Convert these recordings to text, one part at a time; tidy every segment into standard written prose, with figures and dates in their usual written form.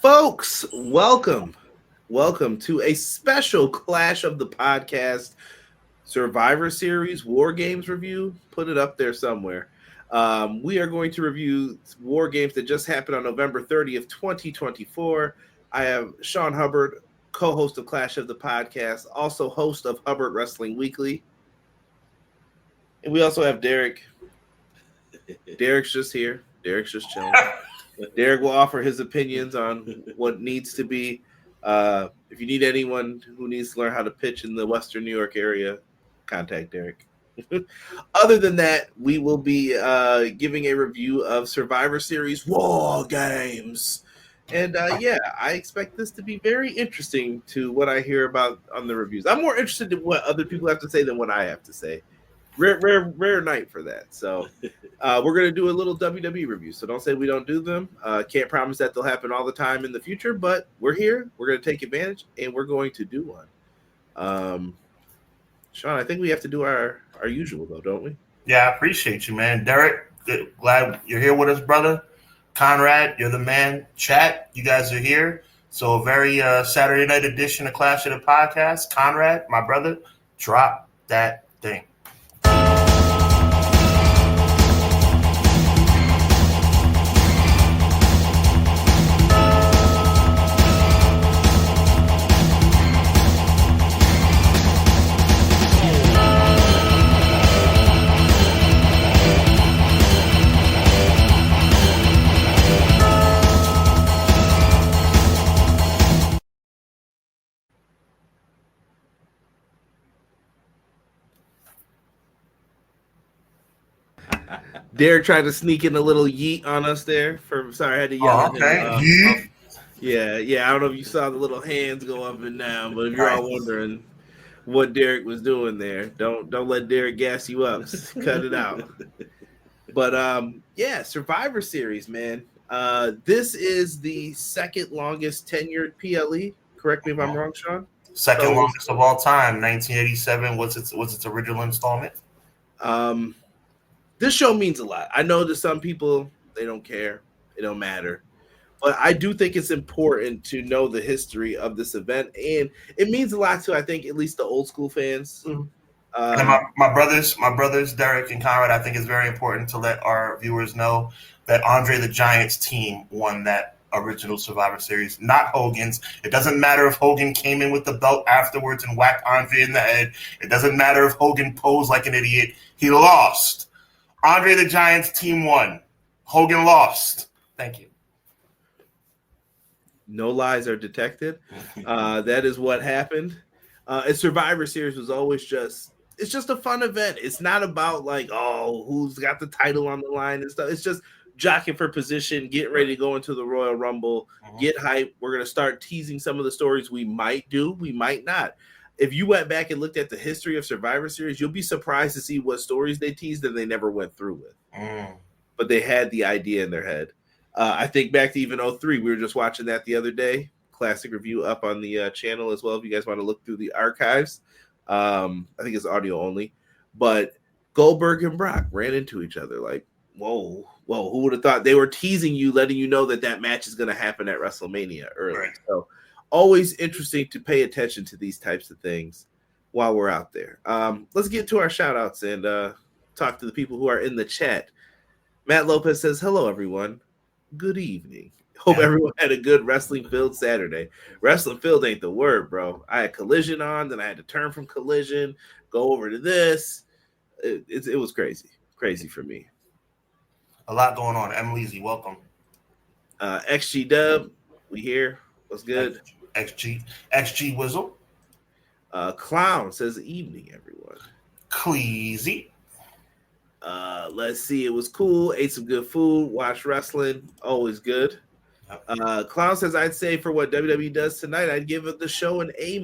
Folks, welcome to a special Clash of the Podcast Survivor Series WarGames review. Put it up there somewhere. We are going to review WarGames that just happened on November 30th, 2024. I have Sean Hubbard, co-host of Clash of the Podcast, also host of Hubbard Wrestling Weekly. And we also have Derek. Derek's just here. Derek's just chilling. Derek will offer his opinions on what needs to be. If you need anyone who needs to learn how to pitch in the Western New York area, contact Derek. Other than that, we will be giving a review of Survivor Series WarGames. And I expect this to be very interesting to what I hear about on the reviews. I'm more interested in what other people have to say than what I have to say. Rare night for that. So we're going to do a little WWE review. So don't say we don't do them. Can't promise that they'll happen all the time in the future, but we're here. We're going to take advantage, and we're going to do one. Sean, I think we have to do our usual, though, don't we? Yeah, I appreciate you, man. Derek, glad you're here with us, brother. Conrad, you're the man. Chat, you guys are here. So a very Saturday night edition of Clash of the Podcast. Conrad, my brother, drop that thing. Derek tried to sneak in a little yeet on us there. Sorry, I had to yell at him. Yeah. I don't know if you saw the little hands go up and down, but if you're all wondering what Derek was doing there, don't let Derek gas you up. Cut it out. But Survivor Series, man. This is the second longest tenured PLE. Correct me if I'm wrong, Sean. Second longest of all time. 1987 was its original installment. This show means a lot. I know to some people, they don't care. It don't matter. But I do think it's important to know the history of this event. And it means a lot to, I think, at least the old school fans. Mm-hmm. And my brothers, Derek and Conrad, I think it's very important to let our viewers know that Andre the Giant's team won that original Survivor Series, not Hogan's. It doesn't matter if Hogan came in with the belt afterwards and whacked Andre in the head. It doesn't matter if Hogan posed like an idiot. He lost. Andre the Giant's team won. Hogan lost. Thank you. No lies are detected. That is what happened. And Survivor Series was always it's just a fun event. It's not about like, oh, who's got the title on the line and stuff. It's just jockeying for position, getting ready to go into the Royal Rumble, get hype. We're going to start teasing some of the stories we might do, we might not. If you went back and looked at the history of Survivor Series, you'll be surprised to see what stories they teased and they never went through with. But they had the idea in their head. I think back to even 03, we were just watching that the other day. Classic review up on the channel as well if you guys want to look through the archives. I think it's audio only. But Goldberg and Brock ran into each other like, whoa, who would have thought? They were teasing you, letting you know that match is going to happen at WrestleMania early. Right. So always interesting to pay attention to these types of things while we're out there. Let's get to our shout outs and talk to the people who are in the chat. Matt Lopez says, hello, everyone. Good evening. Hope everyone had a good wrestling-filled Saturday. Wrestling-filled ain't the word, bro. I had Collision on, then I had to turn from Collision, go over to this. It was crazy. Crazy for me. A lot going on. Emily's, welcome. XG Dub, we here. What's good? XG Wizzle. Clown says evening, everyone. Cleasy. Let's see. It was cool. Ate some good food. Watched wrestling. Always good. Clown says, I'd say for what WWE does tonight, I'd give the show an A-.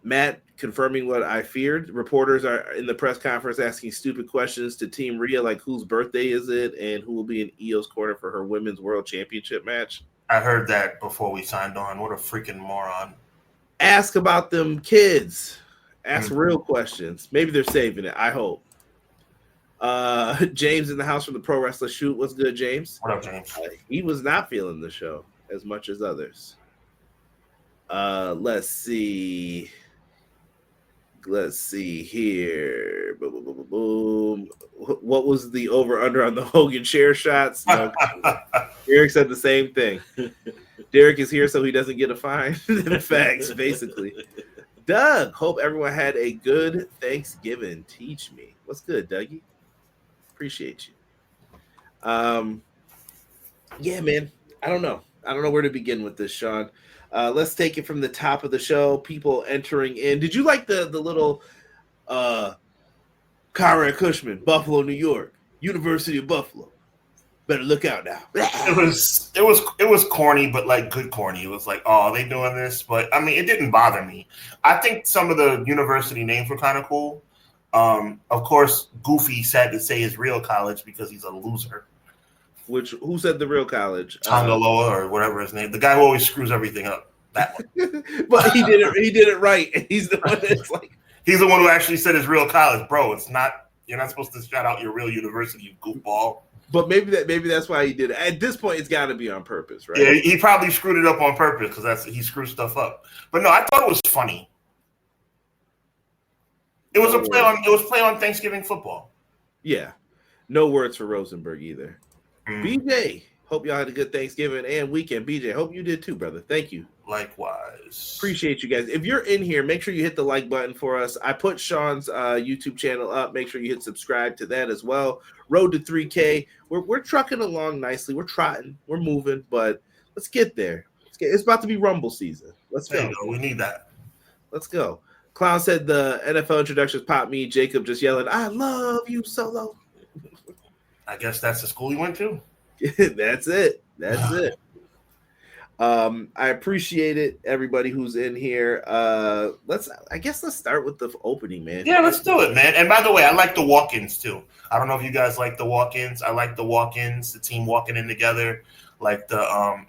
Matt confirming what I feared. Reporters are in the press conference asking stupid questions to Team Rhea, like whose birthday is it and who will be in Io's corner for her Women's World Championship match. I heard that before we signed on. What a freaking moron. Ask about them kids. Ask real questions. Maybe they're saving it. I hope. James in the house from the Pro Wrestler Shoot. What's good, James? What up, James? He was not feeling the show as much as others. Let's see. Let's see here. Boom, boom, boom, boom, boom. What was the over-under on the Hogan chair shots? No. Derek said the same thing. Derek is here so he doesn't get a fine. Facts, basically. Doug, hope everyone had a good Thanksgiving. Teach me. What's good, Dougie? Appreciate you. Yeah, man. I don't know where to begin with this, Sean. Let's take it from the top of the show. People entering in. Did you like the little Conrad Cushman, Buffalo, New York, University of Buffalo? Better look out now. It was corny, but like good corny. It was like, oh, are they doing this? But I mean, it didn't bother me. I think some of the university names were kind of cool. Of course, Goofy said to say his real college because he's a loser. Who said the real college? Tongaloa or whatever his name. The guy who always screws everything up. That one. But he did it right. And he's the one that's like, he's the one who actually said his real college, bro. It's not. You're not supposed to shout out your real university, you goofball. But maybe that's why he did it. At this point, it's got to be on purpose, right? Yeah, he probably screwed it up on purpose because he screws stuff up. But no, I thought it was funny. It was play on Thanksgiving football. Yeah, no words for Rosenberg either. BJ, hope y'all had a good Thanksgiving and weekend. BJ, hope you did too, brother. Thank you. Likewise. Appreciate you guys. If you're in here, make sure you hit the like button for us. I put Sean's YouTube channel up. Make sure you hit subscribe to that as well. Road to 3K. We're trucking along nicely. We're trotting. We're moving, but let's get there. It's about to be Rumble season. Let's go. We need that. Let's go. Clown said the NFL introductions popped me. Jacob just yelling, "I love you, Solo." I guess that's the school you went to. That's it. I appreciate it, everybody who's in here. Let's start with the opening, man. Yeah, let's do it, man. And by the way, I like the walk-ins too. I don't know if you guys like the walk-ins. I like the walk-ins, the team walking in together, like the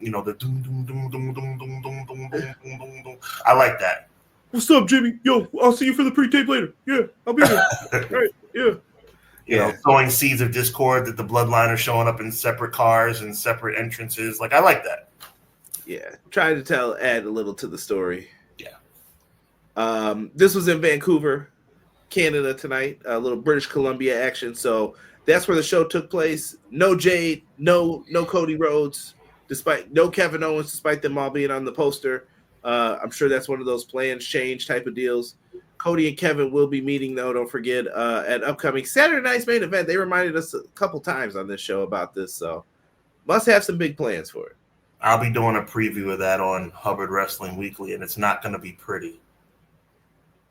the doom doom doom doom doom doom doom doom doom doom doom. I like that. What's up, Jimmy? Yo, I'll see you for the pre-tape later. Yeah, I'll be there. All right, yeah. You know, sowing seeds of discord that the Bloodline are showing up in separate cars and separate entrances. Like, I like that. Yeah, trying to add a little to the story. Yeah. This was in Vancouver, Canada tonight. A little British Columbia action. So that's where the show took place. No Jade, no Cody Rhodes, no Kevin Owens, despite them all being on the poster. I'm sure that's one of those plans change type of deals. Cody and Kevin will be meeting, though, don't forget, at upcoming Saturday night's main event. They reminded us a couple times on this show about this, so must have some big plans for it. I'll be doing a preview of that on Hubbard Wrestling Weekly, and it's not going to be pretty.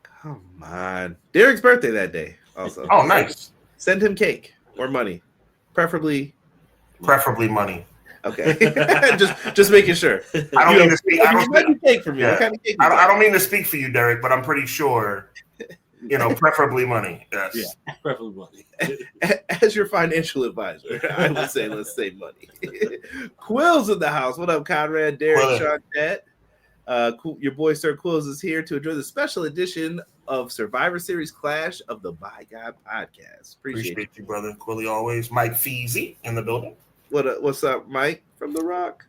Come on. Derek's birthday that day, also. Oh, nice. Send him cake or money. Preferably money. Okay. just making sure. I don't mean to speak. I don't cake for me. Yeah. What kind of cake? I don't mean to speak for you, Derek, but I'm pretty sure, preferably money. Yes. Yeah, preferably money. As your financial advisor, I would say let's say money. Quills in the house. What up, Conrad, Derek, Sean, Cat? Your boy Sir Quills is here to enjoy the special edition of Survivor Series Clash of the By God podcast. Appreciate you, brother. Quilly always. Mike Feezy in the building. What's up, Mike from The Rock?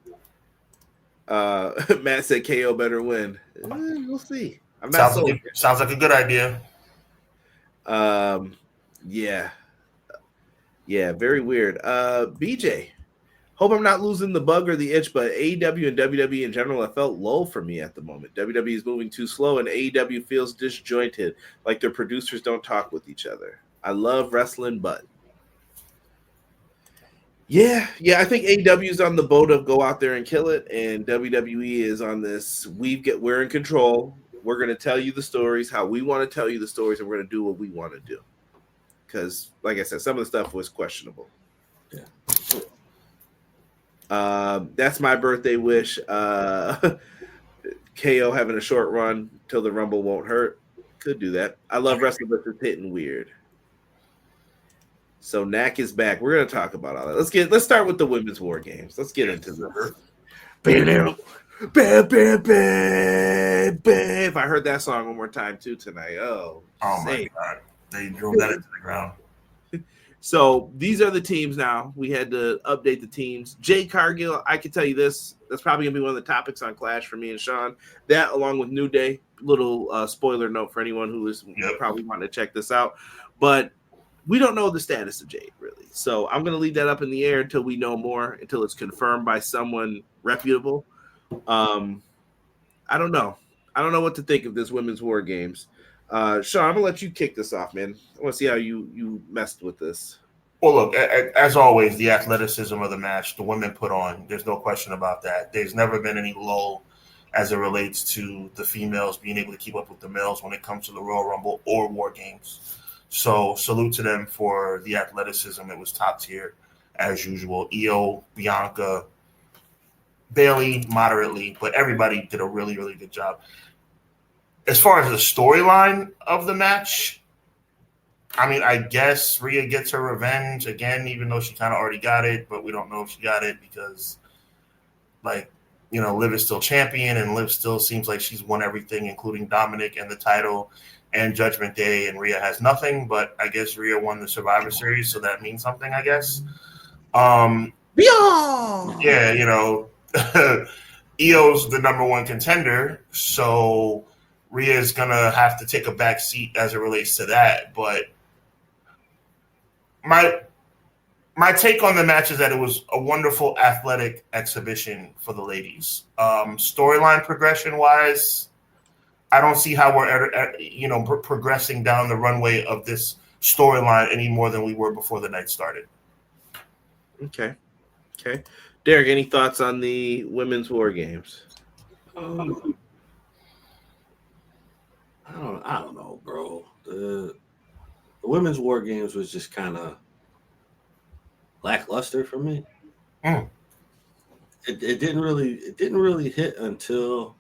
Matt said KO better win. We'll see. I'm not sounds like a good idea. Yeah, very weird. BJ, hope I'm not losing the bug or the itch, but AEW and WWE in general have felt low for me at the moment. WWE is moving too slow, and AEW feels disjointed, like their producers don't talk with each other. I love wrestling, but yeah, I think AEW is on the boat of go out there and kill it, and WWE is on this. We're in control. We're going to tell you the stories how we want to tell you the stories, and we're going to do what we want to do. Because, like I said, some of the stuff was questionable. Yeah. That's my birthday wish. KO having a short run till the Rumble won't hurt. Could do that. I love wrestling, but it's hitting weird. So Knack is back. We're going to talk about all that. Let's start with the women's war games. Let's get into this. Bam, bam, bam, bam. If I heard that song one more time too tonight, my God, they drove that into the ground. So these are the teams now. We had to update the teams. Jade Cargill, I can tell you this. That's probably going to be one of the topics on Clash for me and Sean. That, along with New Day. Little spoiler note for anyone who is probably wanting to check this out. But we don't know the status of Jade, really. So I'm going to leave that up in the air until we know more, until it's confirmed by someone reputable. I don't know. I don't know what to think of this women's war games. Sean, I'm gonna let you kick this off, man. I want to see how you messed with this. Well, look, as always, the athleticism of the match, the women put on. There's no question about that. There's never been any lull as it relates to the females being able to keep up with the males when it comes to the Royal Rumble or War Games. So salute to them for the athleticism. It was top tier as usual. Io, Bianca, Bayley moderately, but everybody did a really, really good job. As far as the storyline of the match, I mean, I guess Rhea gets her revenge again, even though she kind of already got it, but we don't know if she got it because, like, you know, Liv is still champion, and Liv still seems like she's won everything, including Dominic and the title and Judgment Day, and Rhea has nothing, but I guess Rhea won the Survivor Series, so that means something, I guess. Yeah, you know, Io's the number one contender, so Rhea is going to have to take a back seat as it relates to that. But my take on the match is that it was a wonderful athletic exhibition for the ladies. Storyline progression-wise, I don't see how we're progressing down the runway of this storyline any more than we were before the night started. Okay. Derek, any thoughts on the women's war games? I don't know, bro. The women's war games was just kind of lackluster for me. It didn't really hit until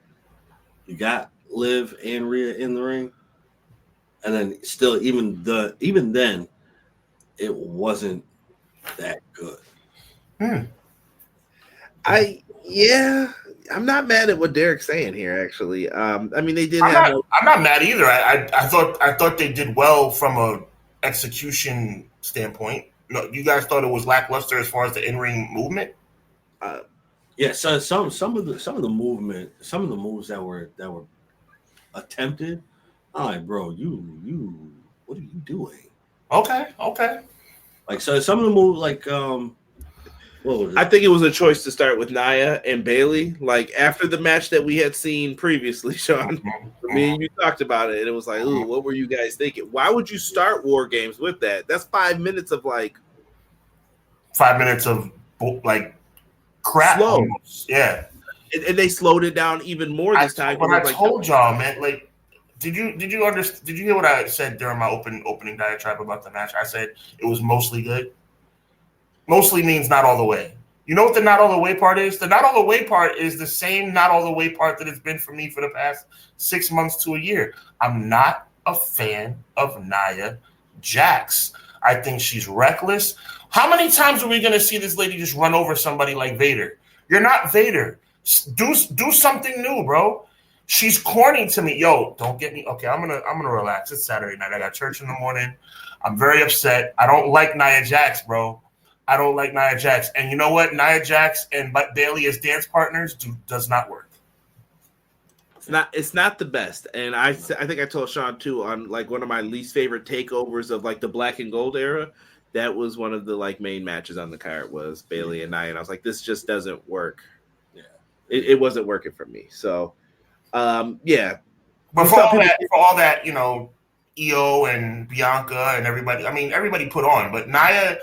you got Liv and Rhea in the ring, and then still even then it wasn't that good. I'm not mad at what Derek's saying here. Actually, I mean, they did. I'm not mad either. I thought they did well from a execution standpoint. No, you guys thought it was lackluster as far as the in-ring movement. Yeah, so some of the movement, some of the moves that were attempted. I'm like, bro, you, what are you doing? Okay. Like, so some of the moves, like, I think it was a choice to start with Nia and Bayley. Like, after the match that we had seen previously, Sean, me and you talked about it, and it was like, ooh, what were you guys thinking? Why would you start War Games with that? That's 5 minutes of like 5 minutes of like crap. Slow. Almost. Yeah, and they slowed it down even more this time. But I told y'all, man, like. Did you hear what I said during my opening diatribe about the match? I said it was mostly good. Mostly means not all the way. You know what the not all the way part is? The not all the way part is the same not all the way part that it's been for me for the past 6 months to a year. I'm not a fan of Nia Jax. I think she's reckless. How many times are we going to see this lady just run over somebody like Vader? You're not Vader. Do something new, bro. She's corny to me. Yo, don't get me. Okay, I'm gonna relax. It's Saturday night. I got church in the morning. I'm very upset. I don't like Nia Jax, bro. I don't like Nia Jax. And you know what? Nia Jax and Bayley as dance partners does not work. It's not the best. And I think I told Sean too on like one of my least favorite takeovers of like the black and gold era. That was one of the like main matches on the card was Bayley and Nia. And I was like, this just doesn't work. Yeah, it wasn't working for me. So. Yeah, but for all that, you know, Io and Bianca and everybody. I mean, everybody put on, but Nia.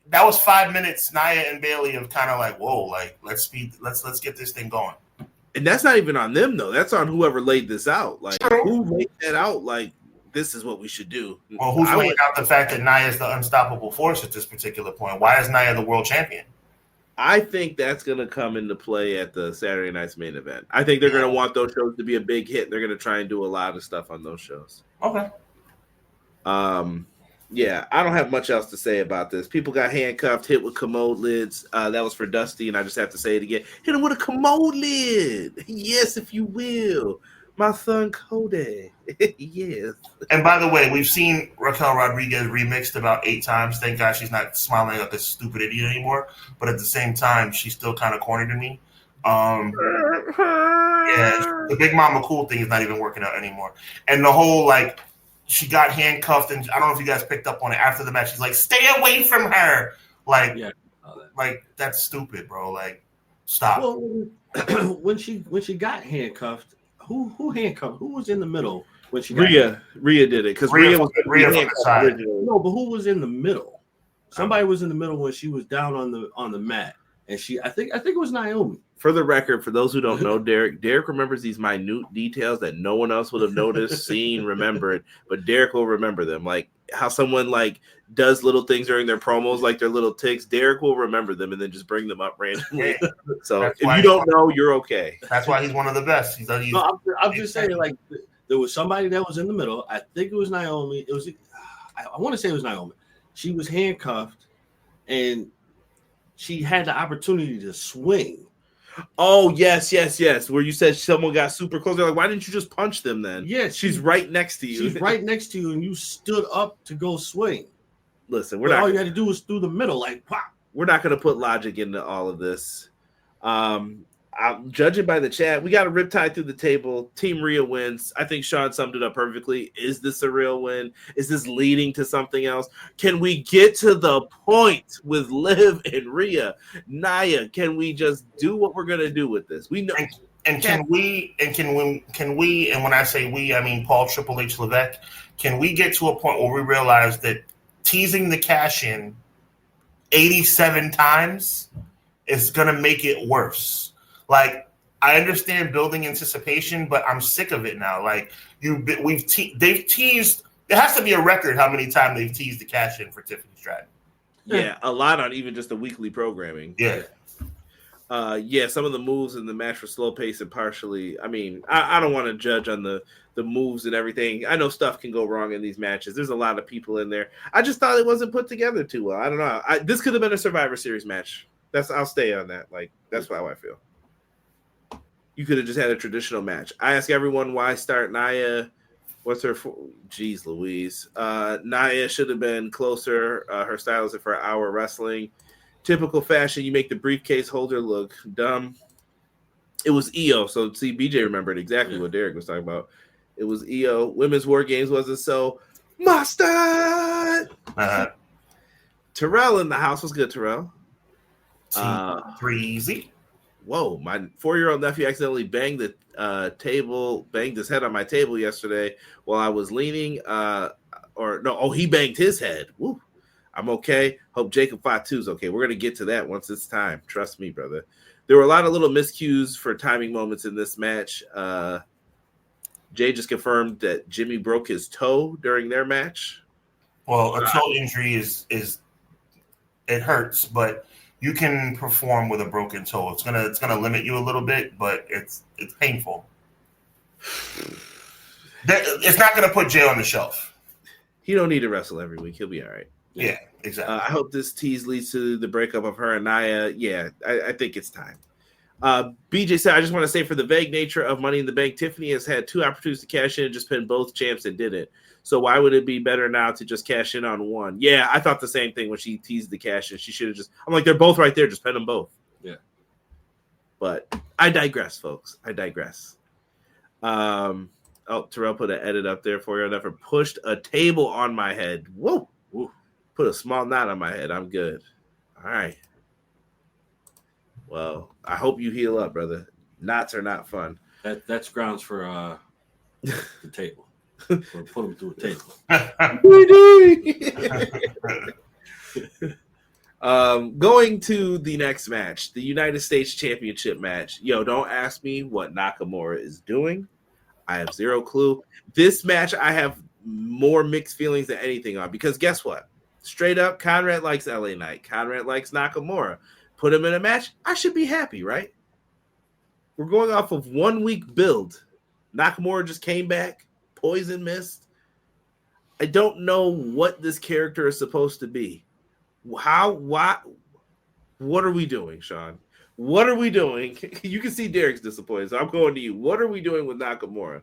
That was 5 minutes. Nia and Bayley of kind of like, whoa, like let's get this thing going. And that's not even on them though. That's on whoever laid this out. Like True. Who laid that out? Like this is what we should do. Well, who's laying out the fact that Nia is the unstoppable force at this particular point? Why is Nia the world champion? I think that's going to come into play at the Saturday night's main event. I think they're going to want those shows to be a big hit. They're going to try and do a lot of stuff on those shows. Okay. Yeah, I don't have much else to say about this. People got handcuffed, hit with commode lids. That was for Dusty, and I just have to say it again. Hit him with a commode lid. Yes, if you will. My son Cody. Yes. And by the way, we've seen Raquel Rodriguez remixed about 8 times. Thank God she's not smiling like a stupid idiot anymore. But at the same time, she's still kind of corny to me. Yeah, the Big Mama Cool thing is not even working out anymore. And the whole, like, she got handcuffed, and I don't know if you guys picked up on it after the match. She's like, "Stay away from her!" Like, like that's stupid, bro. Like, stop. Well, when she got handcuffed, who handcuffed? Who was in the middle when she got Rhea did it because Rhea was from the side. No, but who was in the middle? Somebody was in the middle when she was down on the mat, and I think it was Naomi. For the record, for those who don't know, Derek remembers these minute details that no one else would have noticed, seen, remembered, but Derek will remember them. Like how someone like does little things during their promos, like their little ticks. Derek will remember them and then just bring them up randomly. So if you don't know, you're okay. That's why he's one of the best. I'm just saying, like there was somebody that was in the middle. I think it was Naomi. I want to say it was Naomi. She was handcuffed, and she had the opportunity to swing. Oh, yes. Where you said someone got super close. They're like, why didn't you just punch them then? Yeah, she's right next to you. She's right next to you, and you stood up to go swing. Listen, all you had to do was through the middle, like pop. We're not going to put logic into all of this. I'm judging by the chat. We got a riptide through the table. Team Rhea wins. I think Sean summed it up perfectly. Is this a real win? Is this leading to something else? Can we get to the point with Liv and Rhea? Nia, can we just do what we're gonna do with this? We know. And can we? And when I say we, I mean Paul, Triple H, Levesque. Can we get to a point where we realize that teasing the cash in 87 times is gonna make it worse? Like, I understand building anticipation, but I'm sick of it now. Like, they've teased. There has to be a record how many times they've teased the cash in for Tiffany Stratton. Yeah, a lot on even just the weekly programming. Yeah. Some of the moves in the match were slow paced and partially. I mean, I don't want to judge on the moves and everything. I know stuff can go wrong in these matches. There's a lot of people in there. I just thought it wasn't put together too well. I don't know. This could have been a Survivor Series match. I'll stay on that. Like, that's how I feel. You could have just had a traditional match. I ask everyone why start Nia. What's her? Jeez Louise. Nia should have been closer. Her style is for hour wrestling. Typical fashion, you make the briefcase holder look dumb. It was EO. So see, BJ remembered exactly what Derek was talking about. It was EO. Women's War Games wasn't so mustard. Terrell in the house was good. Terrell. Breezy. Whoa, my 4-year-old nephew accidentally banged the table, banged his head on my table yesterday while I was leaning. He banged his head. Woo. I'm okay. Hope Jacob Fatu's okay. We're going to get to that once it's time. Trust me, brother. There were a lot of little miscues for timing moments in this match. Jay just confirmed that Jimmy broke his toe during their match. Well, a toe injury is it hurts, but you can perform with a broken toe. It's gonna limit you a little bit, but it's painful. It's not gonna put Jay on the shelf. He don't need to wrestle every week. He'll be all right. Yeah, exactly. I hope this tease leads to the breakup of her and Nia. Yeah, I think it's time. BJ said, I just want to say for the vague nature of Money in the Bank, Tiffany has had 2 opportunities to cash in and just pin both champs and didn't. So why would it be better now to just cash in on one? Yeah, I thought the same thing when she teased the cash in. She should have I'm like, they're both right there. Just pin them both. Yeah. But I digress, folks. I digress. Terrell put an edit up there for you. I never pushed a table on my head. Whoa. Woo. Put a small knot on my head. I'm good. All right. Well, I hope you heal up, brother. Knots are not fun. That's grounds for the table. We'll put them through a table. Going to the next match, the United States Championship match. Yo, don't ask me what Nakamura is doing. I have zero clue. This match, I have more mixed feelings than anything on because guess what? Straight up, Conrad likes LA Knight. Conrad likes Nakamura. Put him in a match, I should be happy, right? We're going off of 1 week build. Nakamura just came back, poison mist. I don't know what this character is supposed to be. What are we doing, Sean? What are we doing? You can see Derek's disappointed, so I'm going to you. What are we doing with Nakamura?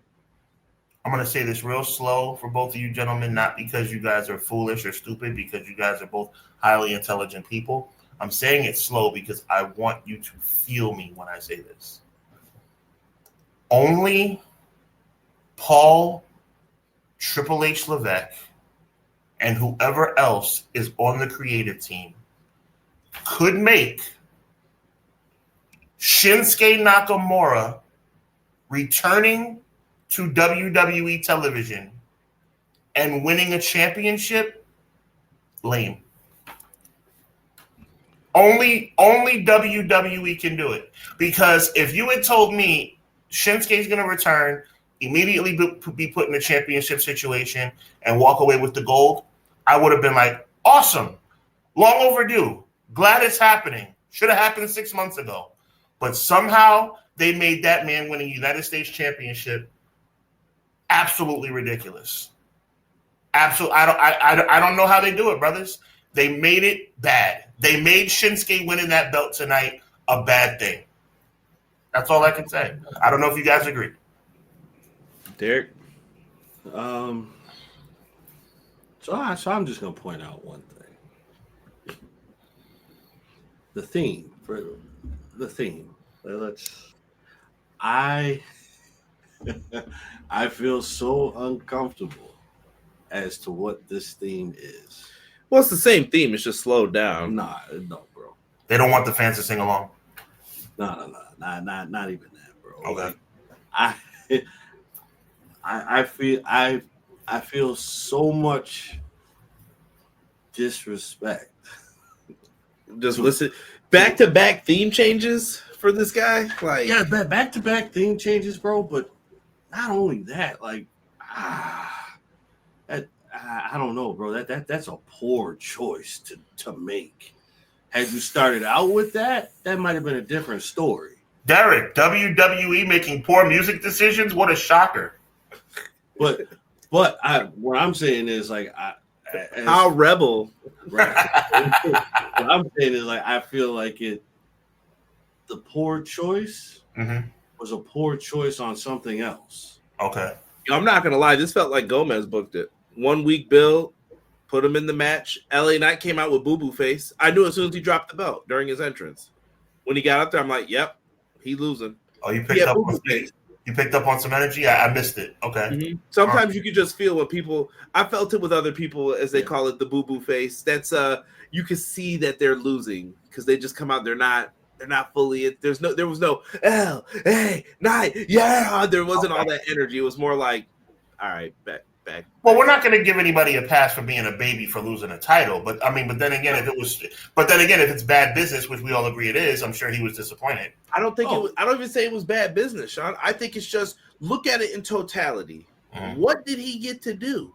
I'm going to say this real slow for both of you gentlemen, not because you guys are foolish or stupid, because you guys are both highly intelligent people. I'm saying it slow because I want you to feel me when I say this. Only Paul, Triple H Levesque, and whoever else is on the creative team could make Shinsuke Nakamura returning to WWE television and winning a championship lame. Only WWE can do it. Because if you had told me Shinsuke's going to return, immediately be put in a championship situation and walk away with the gold, I would have been like, awesome. Long overdue. Glad it's happening. Should have happened 6 months ago. But somehow they made that man winning United States Championship absolutely ridiculous. Absolutely. I don't know how they do it, brothers. They made it bad. They made Shinsuke winning that belt tonight a bad thing. That's all I can say. I don't know if you guys agree. Derek? So I'm just going to point out one thing. The theme. I feel so uncomfortable as to what this theme is. Well, it's the same theme. It's just slowed down. No, bro. They don't want the fans to sing along. No, not even that, bro. Okay. Like, I feel so much disrespect. Just listen. Back-to-back theme changes for this guy? Like, yeah, back-to-back theme changes, bro. But not only that, like, I don't know, bro. That's a poor choice to make. Had you started out with that might have been a different story. Derek, WWE making poor music decisions? What a shocker. But what I'm saying is, like, how rebel. Right. What I'm saying is, like, I feel like the poor choice was a poor choice on something else. Okay. I'm not going to lie. This felt like Gomez booked it. 1 week build, put him in the match. LA Knight came out with boo-boo face. I knew as soon as he dropped the belt during his entrance. When he got up there, I'm like, yep, he losing. Oh, you picked up on face. You picked up on some energy? I missed it. Okay. Mm-hmm. Sometimes you can just feel what people – I felt it with other people, as they call it, the boo-boo face. That's you can see that they're losing because they just come out. They're not fully – there was no L-A Knight, yeah. There wasn't all that energy. It was more like, all right, back. Well, we're not going to give anybody a pass for being a baby for losing a title, but then again, if it's bad business, which we all agree it is, I'm sure he was disappointed. I don't think it was. I don't even say it was bad business, Sean. I think it's just look at it in totality. Mm-hmm. What did he get to do?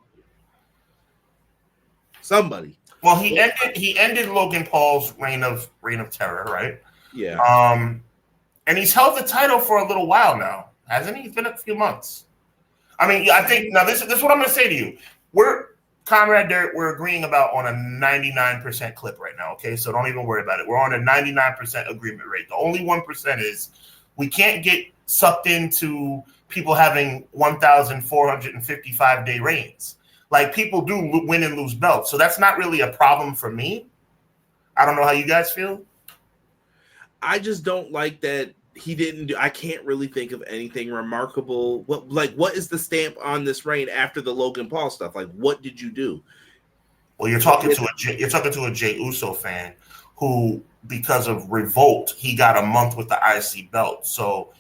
Somebody. Well, he ended Logan Paul's reign of terror, right? Yeah. And he's held the title for a little while now, hasn't he? It's been a few months. I mean, I think now this is what I'm going to say to you. Conrad, Derek, we're agreeing about on a 99% clip right now. Okay, so don't even worry about it. We're on a 99% agreement rate. The only 1% is we can't get sucked into people having 1,455 day reigns. Like, people do win and lose belts, so that's not really a problem for me. I don't know how you guys feel. I just don't like that. He didn't do. I can't really think of anything remarkable. What is the stamp on this reign after the Logan Paul stuff? Like, what did you do? Well, you're talking to a Jey Uso fan who, because of revolt, he got a month with the IC belt. So,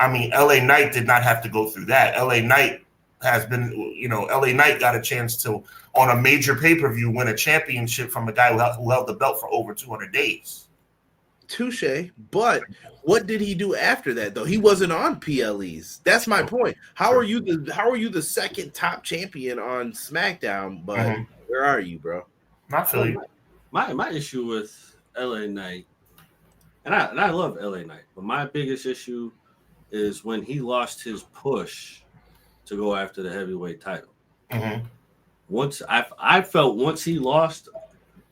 I mean, LA Knight did not have to go through that. LA Knight has been, LA Knight got a chance to, on a major pay-per-view, win a championship from a guy who held the belt for over 200 days. Touche, but what did he do after that though? He wasn't on PLEs. That's my point. How are you the second top champion on SmackDown? But where are you, bro? Not Philly. My issue with LA Knight, and I love LA Knight, but my biggest issue is when he lost his push to go after the heavyweight title. Mm-hmm. Once I felt once he lost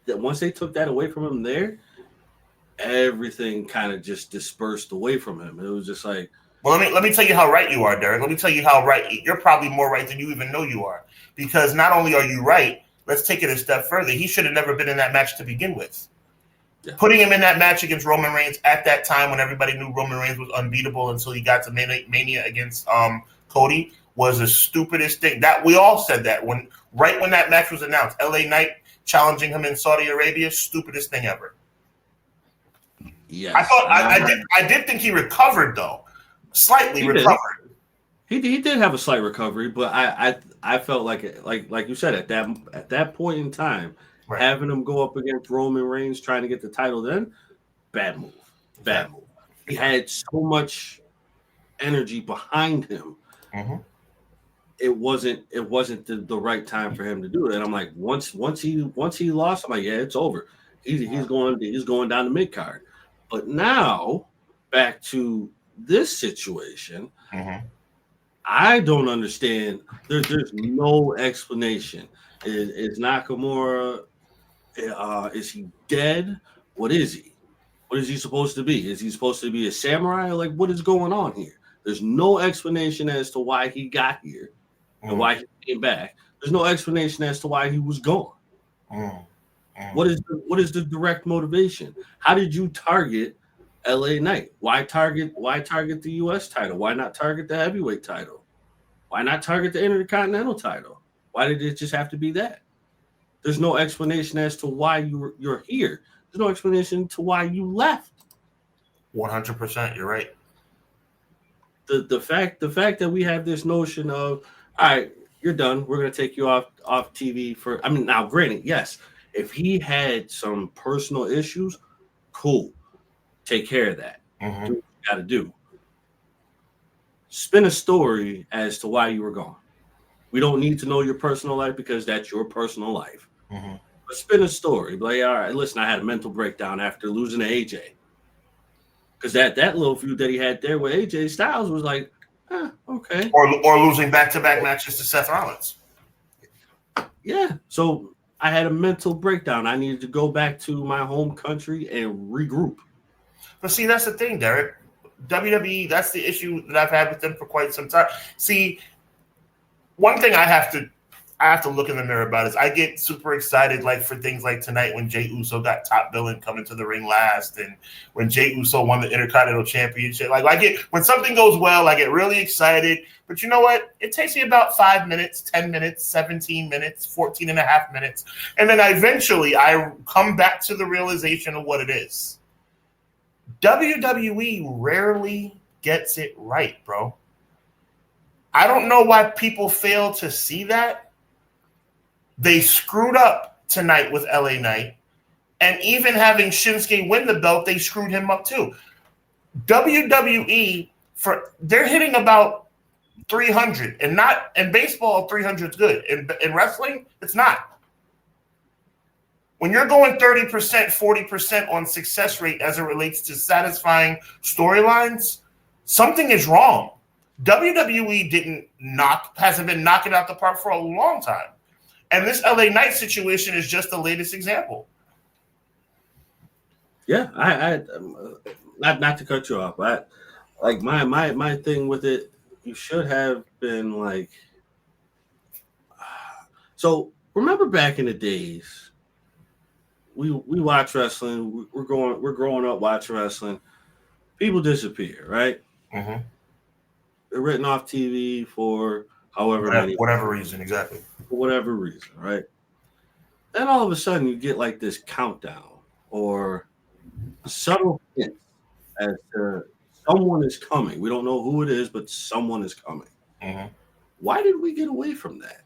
that, once they took that away from him there. everything kind of just dispersed away from him. It was just like, well, let me tell you how right you are, Derek. Let me tell you how right you're probably more right than you even know you are. Because not only are you right, let's take it a step further. He should have never been in that match to begin with. Yeah. Putting him in that match against Roman Reigns at that time when everybody knew Roman Reigns was unbeatable until he got to Mania against Cody was the stupidest thing. That we all said that right when that match was announced. LA Knight challenging him in Saudi Arabia, stupidest thing ever. Yes. I did think he recovered though. Slightly recovered. He did have a slight recovery, but I felt like you said at that point in time, right, having him go up against Roman Reigns trying to get the title, then bad move. He had so much energy behind him. Mm-hmm. It wasn't the right time for him to do it. And I'm like, once he lost, I'm like, yeah, it's over. He's going down the mid card. But now back to this situation. Mm-hmm. I don't understand. There's no explanation. Is Nakamura? Is he dead? What is he? What is he supposed to be? Is he supposed to be a samurai? Like, what is going on here? There's no explanation as to why he got here and why he came back. There's no explanation as to why he was gone. What is the direct motivation? How did you target LA Knight? Why target the US title? Why not target the heavyweight title? Why not target the Intercontinental title? Why did it just have to be that? There's no explanation as to why you're here. There's no explanation to why you left. 100%, you're right. The fact that we have this notion of, all right, you're done. We're gonna take you off TV for. I mean, now granted, yes, if he had some personal issues, cool, take care of that. Mm-hmm. Do what you got to do. Spin a story as to why you were gone. We don't need to know your personal life because that's your personal life. Mm-hmm. But spin a story. Like, all right, listen, I had a mental breakdown after losing to AJ. Because that little feud that he had there with AJ Styles was like, okay. Or losing back-to-back matches to Seth Rollins. Yeah. So I had a mental breakdown. I needed to go back to my home country and regroup. But see, that's the thing, Derek. WWE, that's the issue that I've had with them for quite some time. See, one thing I have to look in the mirror about is I get super excited like for things like tonight when Jey Uso got top billing coming to the ring last, and when Jey Uso won the Intercontinental Championship. Like I get when something goes well, I get really excited. But you know what? It takes me about 5 minutes, 10 minutes, 17 minutes, 14 and a half minutes. And then eventually I come back to the realization of what it is. WWE rarely gets it right, bro. I don't know why people fail to see that. They screwed up tonight with LA Knight. And even having Shinsuke win the belt, they screwed him up too. WWE, they're hitting about 300. And not in baseball, 300 is good. In wrestling, it's not. When you're going 30%, 40% on success rate as it relates to satisfying storylines, something is wrong. WWE hasn't been knocking out the park for a long time. And this LA Knight situation is just the latest example. Yeah, I not to cut you off, but like my thing with it, you should have been like, so remember back in the days, we watch wrestling. We're growing up watching wrestling. People disappear, right? Mm-hmm. They're written off TV for whatever reason, exactly. For whatever reason, right? Then all of a sudden you get like this countdown or subtle hints as to someone is coming. We don't know who it is, but someone is coming. Mm-hmm. Why did we get away from that?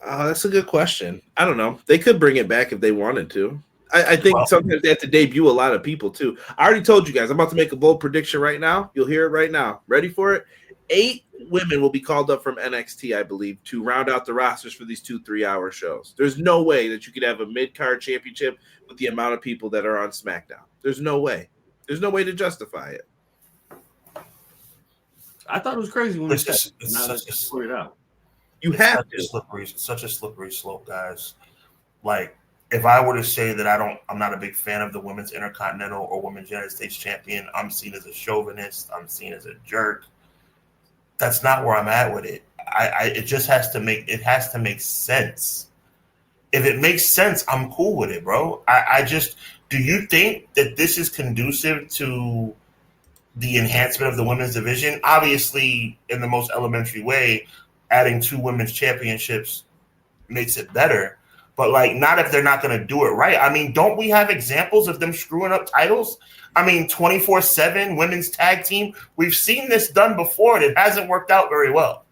That's a good question. I don't know. They could bring it back if they wanted to. I think sometimes they have to debut a lot of people too. I already told you guys, I'm about to make a bold prediction right now. You'll hear it right now. Ready for it? 8 women will be called up from NXT, I believe, to round out the rosters for these 2 3-hour shows. There's no way that you could have a mid-card championship with the amount of people that are on SmackDown. There's no way. There's no way to justify it. I thought it was crazy when it's put it out. You have such a slippery slope, guys. Like if I were to say that I'm not a big fan of the women's Intercontinental or women's United States champion, I'm seen as a chauvinist. I'm seen as a jerk. That's not where I'm at with it. It just has to make sense. If it makes sense, I'm cool with it, bro. Do you think that this is conducive to the enhancement of the women's division? Obviously, in the most elementary way, adding 2 women's championships makes it better. But, like, not if they're not going to do it right. I mean, don't we have examples of them screwing up titles? I mean, 24/7 women's tag team. We've seen this done before, and it hasn't worked out very well.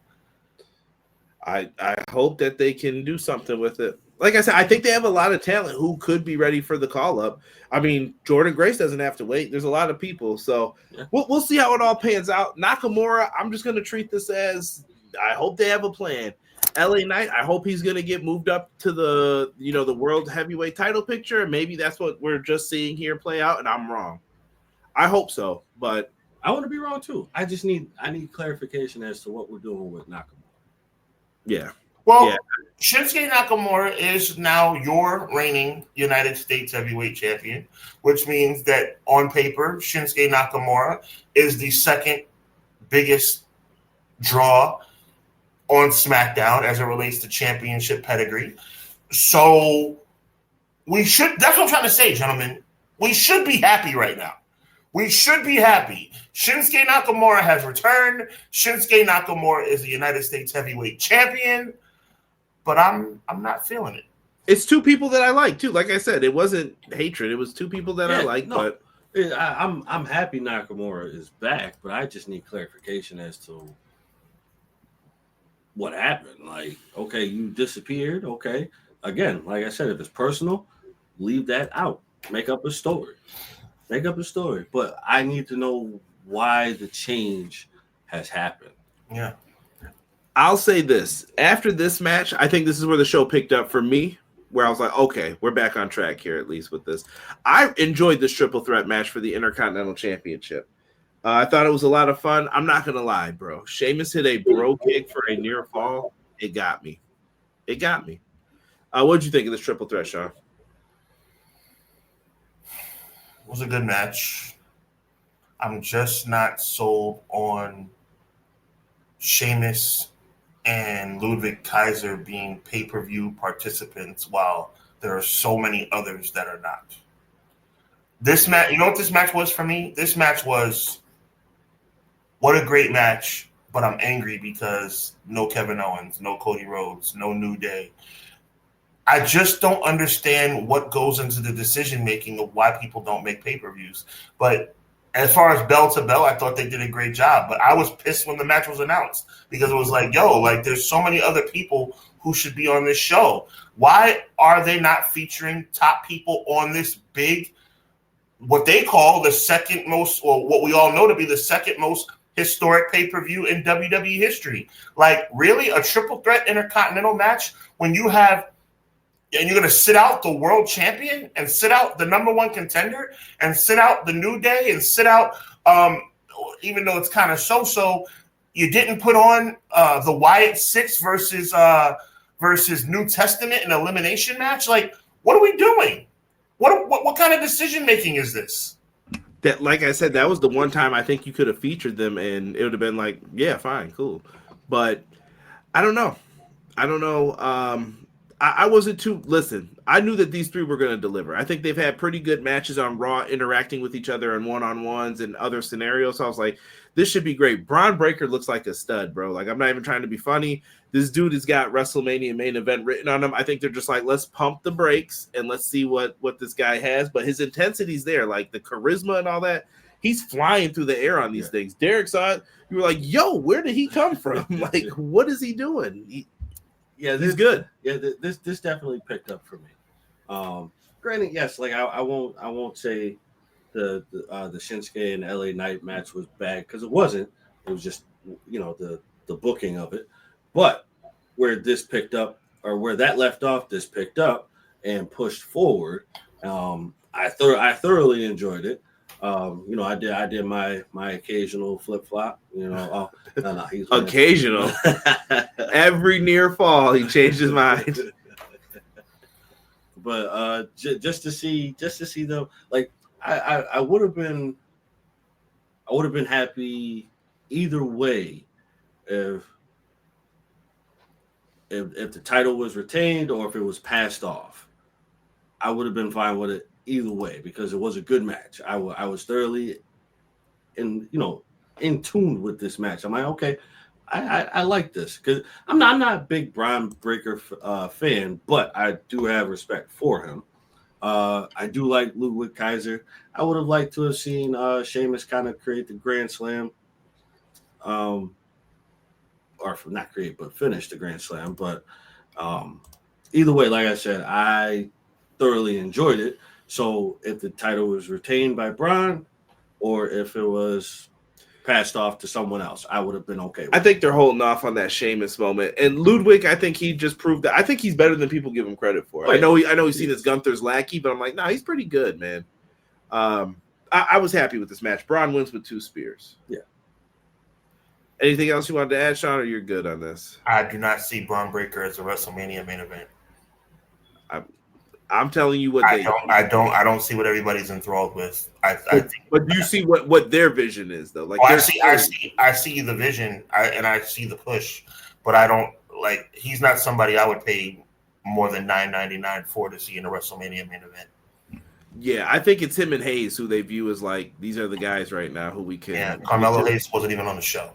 I hope that they can do something with it. Like I said, I think they have a lot of talent who could be ready for the call-up. I mean, Jordan Grace doesn't have to wait. There's a lot of people. So we'll see how it all pans out. Nakamura, I'm just going to treat this as I hope they have a plan. LA Knight, I hope he's going to get moved up to the world heavyweight title picture. Maybe that's what we're just seeing here play out, and I'm wrong. I hope so, but I want to be wrong too. I need clarification as to what we're doing with Nakamura. Yeah. Well, yeah. Shinsuke Nakamura is now your reigning United States heavyweight champion, which means that on paper, Shinsuke Nakamura is the second biggest draw on SmackDown as it relates to championship pedigree. So that's what I'm trying to say, gentlemen. We should be happy right now. We should be happy. Shinsuke Nakamura has returned. Shinsuke Nakamura is the United States heavyweight champion, but I'm not feeling it. It's 2 people that I like too. Like I said, it wasn't hatred. It was 2 people that I like, but I'm happy Nakamura is back, but I just need clarification as to what happened. Like, okay, you disappeared. Okay. Again, like I said, if it's personal, leave that out. Make up a story. But I need to know why the change has happened. Yeah. I'll say this. After this match, I think this is where the show picked up for me, where I was like, okay, we're back on track here, at least with this. I enjoyed this triple threat match for the Intercontinental Championship. I thought it was a lot of fun. I'm not going to lie, bro. Sheamus hit a bro kick for a near fall. It got me. What did you think of this triple threat, Sean? It was a good match. I'm just not sold on Sheamus and Ludwig Kaiser being pay-per-view participants while there are so many others that are not. This match, you know what this match was for me? This match was, what a great match, but I'm angry because no Kevin Owens, no Cody Rhodes, no New Day. I just don't understand what goes into the decision-making of why people don't make pay-per-views. But as far as bell to bell, I thought they did a great job. But I was pissed when the match was announced because it was like, there's so many other people who should be on this show. Why are they not featuring top people on this big, what they call the second most, or what we all know to be the second most historic pay-per-view in WWE history? Like, really? A triple threat Intercontinental match when you have, and you're going to sit out the world champion and sit out the number one contender and sit out the New Day and sit out, even though it's kind of so-so, you didn't put on the Wyatt Six versus New Testament in an elimination match? Like, what are we doing? What kind of decision-making is this? That, like I said, that was the one time I think you could have featured them and it would have been like, yeah, fine, cool. But I don't know. I wasn't too. Listen, I knew that these 3 were going to deliver. I think they've had pretty good matches on Raw, interacting with each other in one-on-ones and other scenarios. So I was like, this should be great. Braun Breaker looks like a stud, bro. Like, I'm not even trying to be funny. This dude has got WrestleMania main event written on him. I think they're just like, let's pump the brakes and let's see what this guy has. But his intensity's there, like the charisma and all that. He's flying through the air on these things. Derek saw it. You were like, yo, where did he come from? Like, what is he doing? He's good. Yeah, this definitely picked up for me. Granted, yes, like I won't say the Shinsuke and LA Knight match was bad because it wasn't. It was just the booking of it. But where this picked up, or where that left off, this picked up and pushed forward. I thoroughly enjoyed it. I did my occasional flip flop. He's occasional. Every near fall, he changed his mind. but just to see them, like I would have been happy either way if the title was retained or if it was passed off. I would have been fine with it either way because it was a good match. I was thoroughly in tune with this match. I'm like, okay, I like this because I'm not a big Bron Breakker fan, but I do have respect for him. I do like Ludwig Kaiser. I would have liked to have seen Sheamus kind of create the Grand Slam, or not create but finish the Grand Slam. But either way, like I said, I thoroughly enjoyed it. So if the title was retained by Bron, or if it was passed off to someone else, I would have been okay with I think they're holding off on that Sheamus moment. And Ludwig, I think he just proved that. I think he's better than people give him credit for. Oh, yeah. I know he's seen as Gunther's lackey, but I'm like, nah, he's pretty good, man. I was happy with this match. Bron wins with 2 spears. Yeah. Anything else you wanted to add, Sean, or you're good on this? I do not see Bron Breakker as a WrestleMania main event. I'm telling you what I don't see what everybody's enthralled with. I think, but you see what their vision is, though. Like, I see the vision, and I see the push, but I don't like. He's not somebody I would pay more than $9.99 for to see in a WrestleMania main event. Yeah, I think it's him and Hayes who they view as like these are the guys right now who we can. Yeah, Carmelo Hayes wasn't even on the show.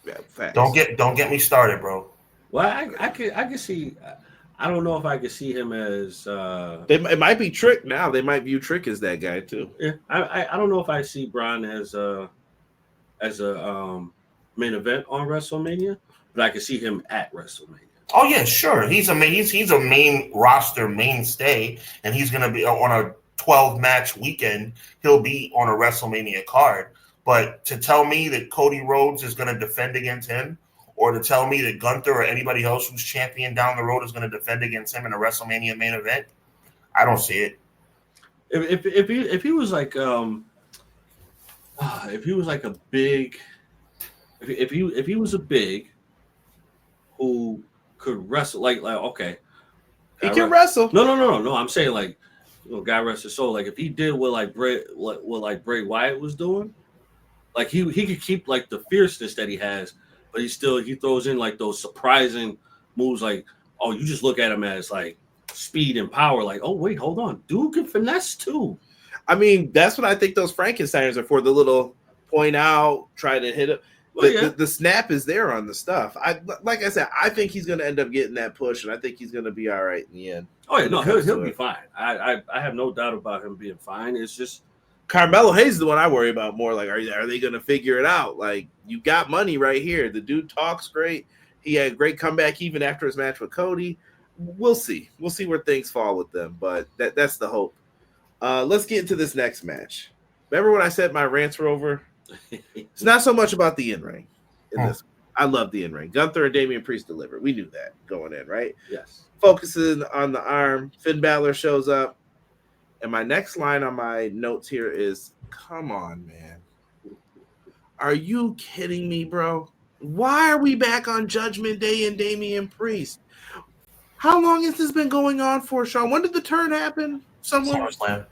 Yeah, facts. Don't get me started, bro. Well, I could see. I don't know if I could see him as. It might be Trick now. They might view Trick as that guy too. Yeah, I don't know if I see Bron as a main event on WrestleMania, but I could see him at WrestleMania. Oh yeah, sure. He's a main roster mainstay, and he's gonna be on a 12-match weekend. He'll be on a WrestleMania card. But to tell me that Cody Rhodes is going to defend against him, or to tell me that Gunther or anybody else who's champion down the road is going to defend against him in a WrestleMania main event, I don't see it. If he was like a big, if he was a big who could wrestle like okay, he can wrestle. No. I'm saying like, guy rest his soul. Like if he did what Bray Wyatt was doing, like he could keep like the fierceness that he has, but he throws in like those surprising moves. Like, oh, you just look at him as like speed and power. Like, oh wait, hold on, dude can finesse too. I mean, that's what I think those Frankensteiners are for. The little point out, try to hit it. The snap is there on the stuff. Like I said, I think he's going to end up getting that push, and I think he's going to be all right in the end. Oh yeah, no, he'll be fine. I have no doubt about him being fine. It's just Carmelo Hayes is the one I worry about more. Like, are they going to figure it out? Like, you got money right here. The dude talks great. He had a great comeback even after his match with Cody. We'll see. We'll see where things fall with them, but that's the hope. Let's get into this next match. Remember when I said my rants were over? It's not so much about the in-ring in this. I love the in-ring. Gunther and Damian Priest delivered. We knew that going in, right? Yes. Focusing on the arm. Finn Balor shows up. And my next line on my notes here is, come on, man. Are you kidding me, bro? Why are we back on Judgment Day and Damian Priest? How long has this been going on for, Sean? When did the turn happen? SummerSlam.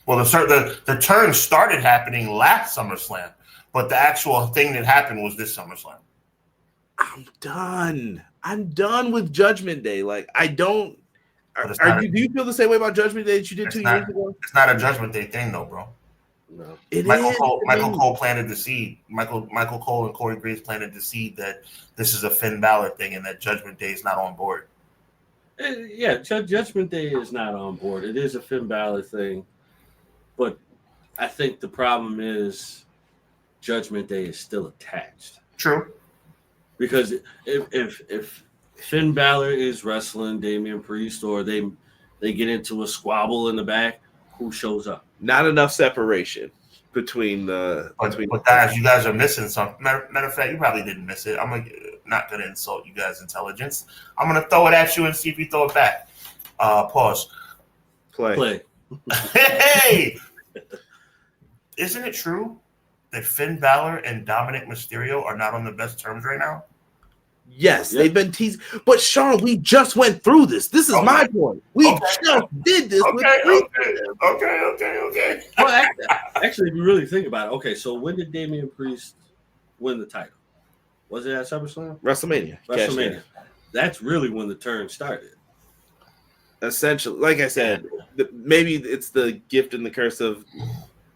Well, the turn started happening last SummerSlam, but the actual thing that happened was this SummerSlam. I'm done with Judgment Day. Like, I don't. Do you feel the same way about Judgment Day that you did 2 years ago? It's not a Judgment Day thing, though, bro. No, Michael Cole planted the seed. Michael Cole and Corey Graves planted the seed that this is a Finn Balor thing and that Judgment Day is not on board. Yeah, Judgment Day is not on board. It is a Finn Balor thing, but I think the problem is Judgment Day is still attached. True. Because if Finn Balor is wrestling Damian Priest or they get into a squabble in the back, who shows up? Not enough separation between the. But guys, you guys are missing something. Matter of fact, you probably didn't miss it. I'm not gonna insult you guys' intelligence. I'm gonna throw it at you and see if you throw it back. Pause. Play. Hey, isn't it true that Finn Balor and Dominic Mysterio are not on the best terms right now? Yes, they've been teasing. But Sean, we just went through this. This is my point. We just did this with Okay. Well, actually, if you really think about it, okay, so when did Damian Priest win the title? Was it at SummerSlam? WrestleMania. That's really when the turn started. Essentially, like I said, maybe it's the gift and the curse of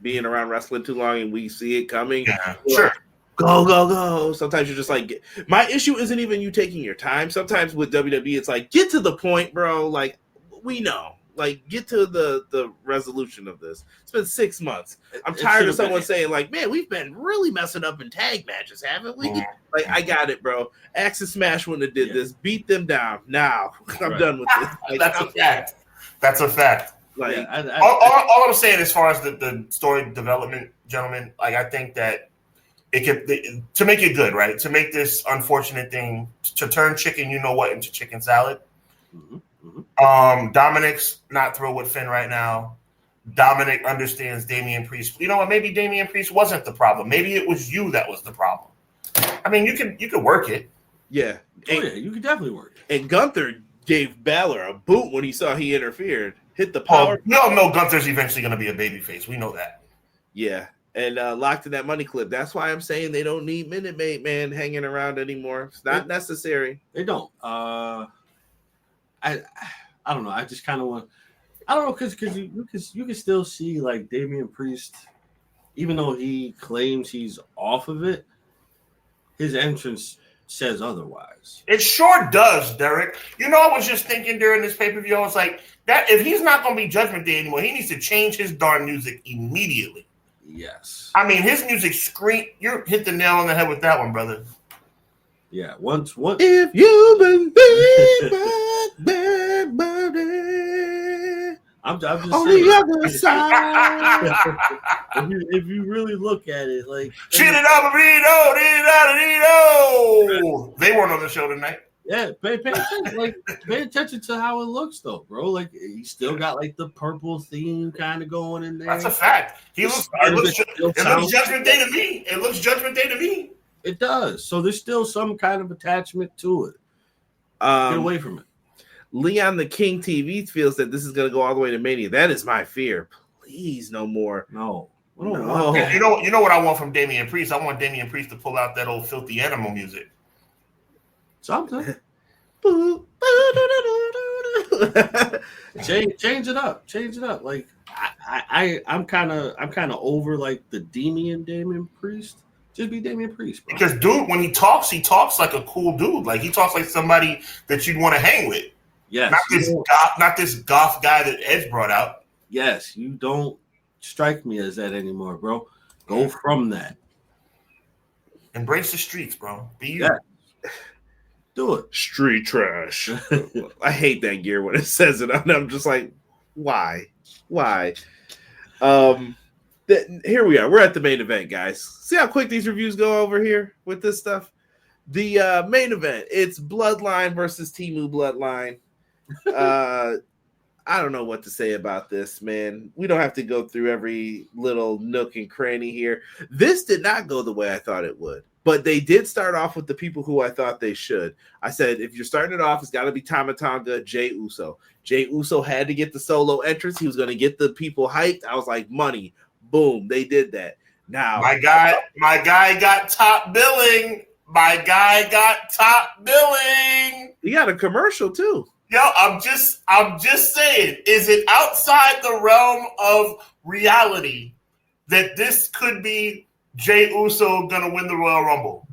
being around wrestling too long and we see it coming. Yeah, sure. Go. Sometimes you're just like, my issue isn't even you taking your time. Sometimes with WWE, it's like, get to the point, bro. Like, we know. Like, get to the resolution of this. It's been 6 months. I'm tired of someone saying, like, man, we've been really messing up in tag matches, haven't we? Like, I got it, bro. Axe and Smash wouldn't have did this. Beat them down. Now. I'm done with this. Like, That's a fact. Like, all I'm saying as far as the story development, gentlemen, like, I think that it could, to make it good, right? To make this unfortunate thing, to turn chicken, you know what, into chicken salad. Dominic's not thrilled with Finn right now. Dominic understands Damian Priest. You know what? Maybe Damian Priest wasn't the problem. Maybe it was you that was the problem. I mean, you could work it. Yeah. You could definitely work it. And Gunther gave Balor a boot when he saw he interfered. Hit the power. We all know Gunther's eventually going to be a babyface. We know that. Yeah. And locked in that money clip. That's why I'm saying they don't need Minute Maid Man hanging around anymore. It's not necessary. They don't. I don't know. I just kind of want. I don't know because you can still see like Damian Priest, even though he claims he's off of it, his entrance says otherwise. It sure does, Derek. You know, I was just thinking during this pay-per-view, I was like, that if he's not going to be Judgment Day anymore, he needs to change his darn music immediately. Yes. I mean, his music scream. You hit the nail on the head with that one, brother. Yeah. Once. If you believe bad buddy, I'm just on saying, the other side. if you really look at it, like They weren't on the show tonight. Yeah, pay attention. Like, pay attention to how it looks, though, bro. Like, he still got like the purple theme kind of going in there. That's a fact. It looks Judgment Day to me. It looks Judgment Day to me. It does. So there's still some kind of attachment to it. Get away from it. Leon the King TV feels that this is going to go all the way to Mania. That is my fear. Please, no more. No. You know what I want from Damian Priest? I want Damian Priest to pull out that old Filthy Animal music. Something. Change it up. Like I'm kind of over like the Damian Priest. Just be Damian Priest, bro. Because dude, when he talks like a cool dude. Like he talks like somebody that you'd want to hang with. Yes. Not this goth guy that Edge brought out. Yes, you don't strike me as that anymore, bro. Go from that. Embrace the streets, bro. Be you. Yeah. Do it. Street trash. I hate that gear when it says it. I'm just like, why? Here we are. We're at the main event, guys. See how quick these reviews go over here with this stuff? The main event, it's Bloodline versus Temu Bloodline. I don't know what to say about this, man. We don't have to go through every little nook and cranny here. This did not go the way I thought it would. But they did start off with the people who I thought they should. I said, if you're starting it off, it's got to be Tama Tonga, Jey Uso. Jey Uso had to get the solo entrance. He was going to get the people hyped. I was like, money. Boom. They did that. Now, my guy got top billing. He got a commercial too. Yo, I'm just saying, is it outside the realm of reality that this could be Jey Uso gonna win the Royal Rumble?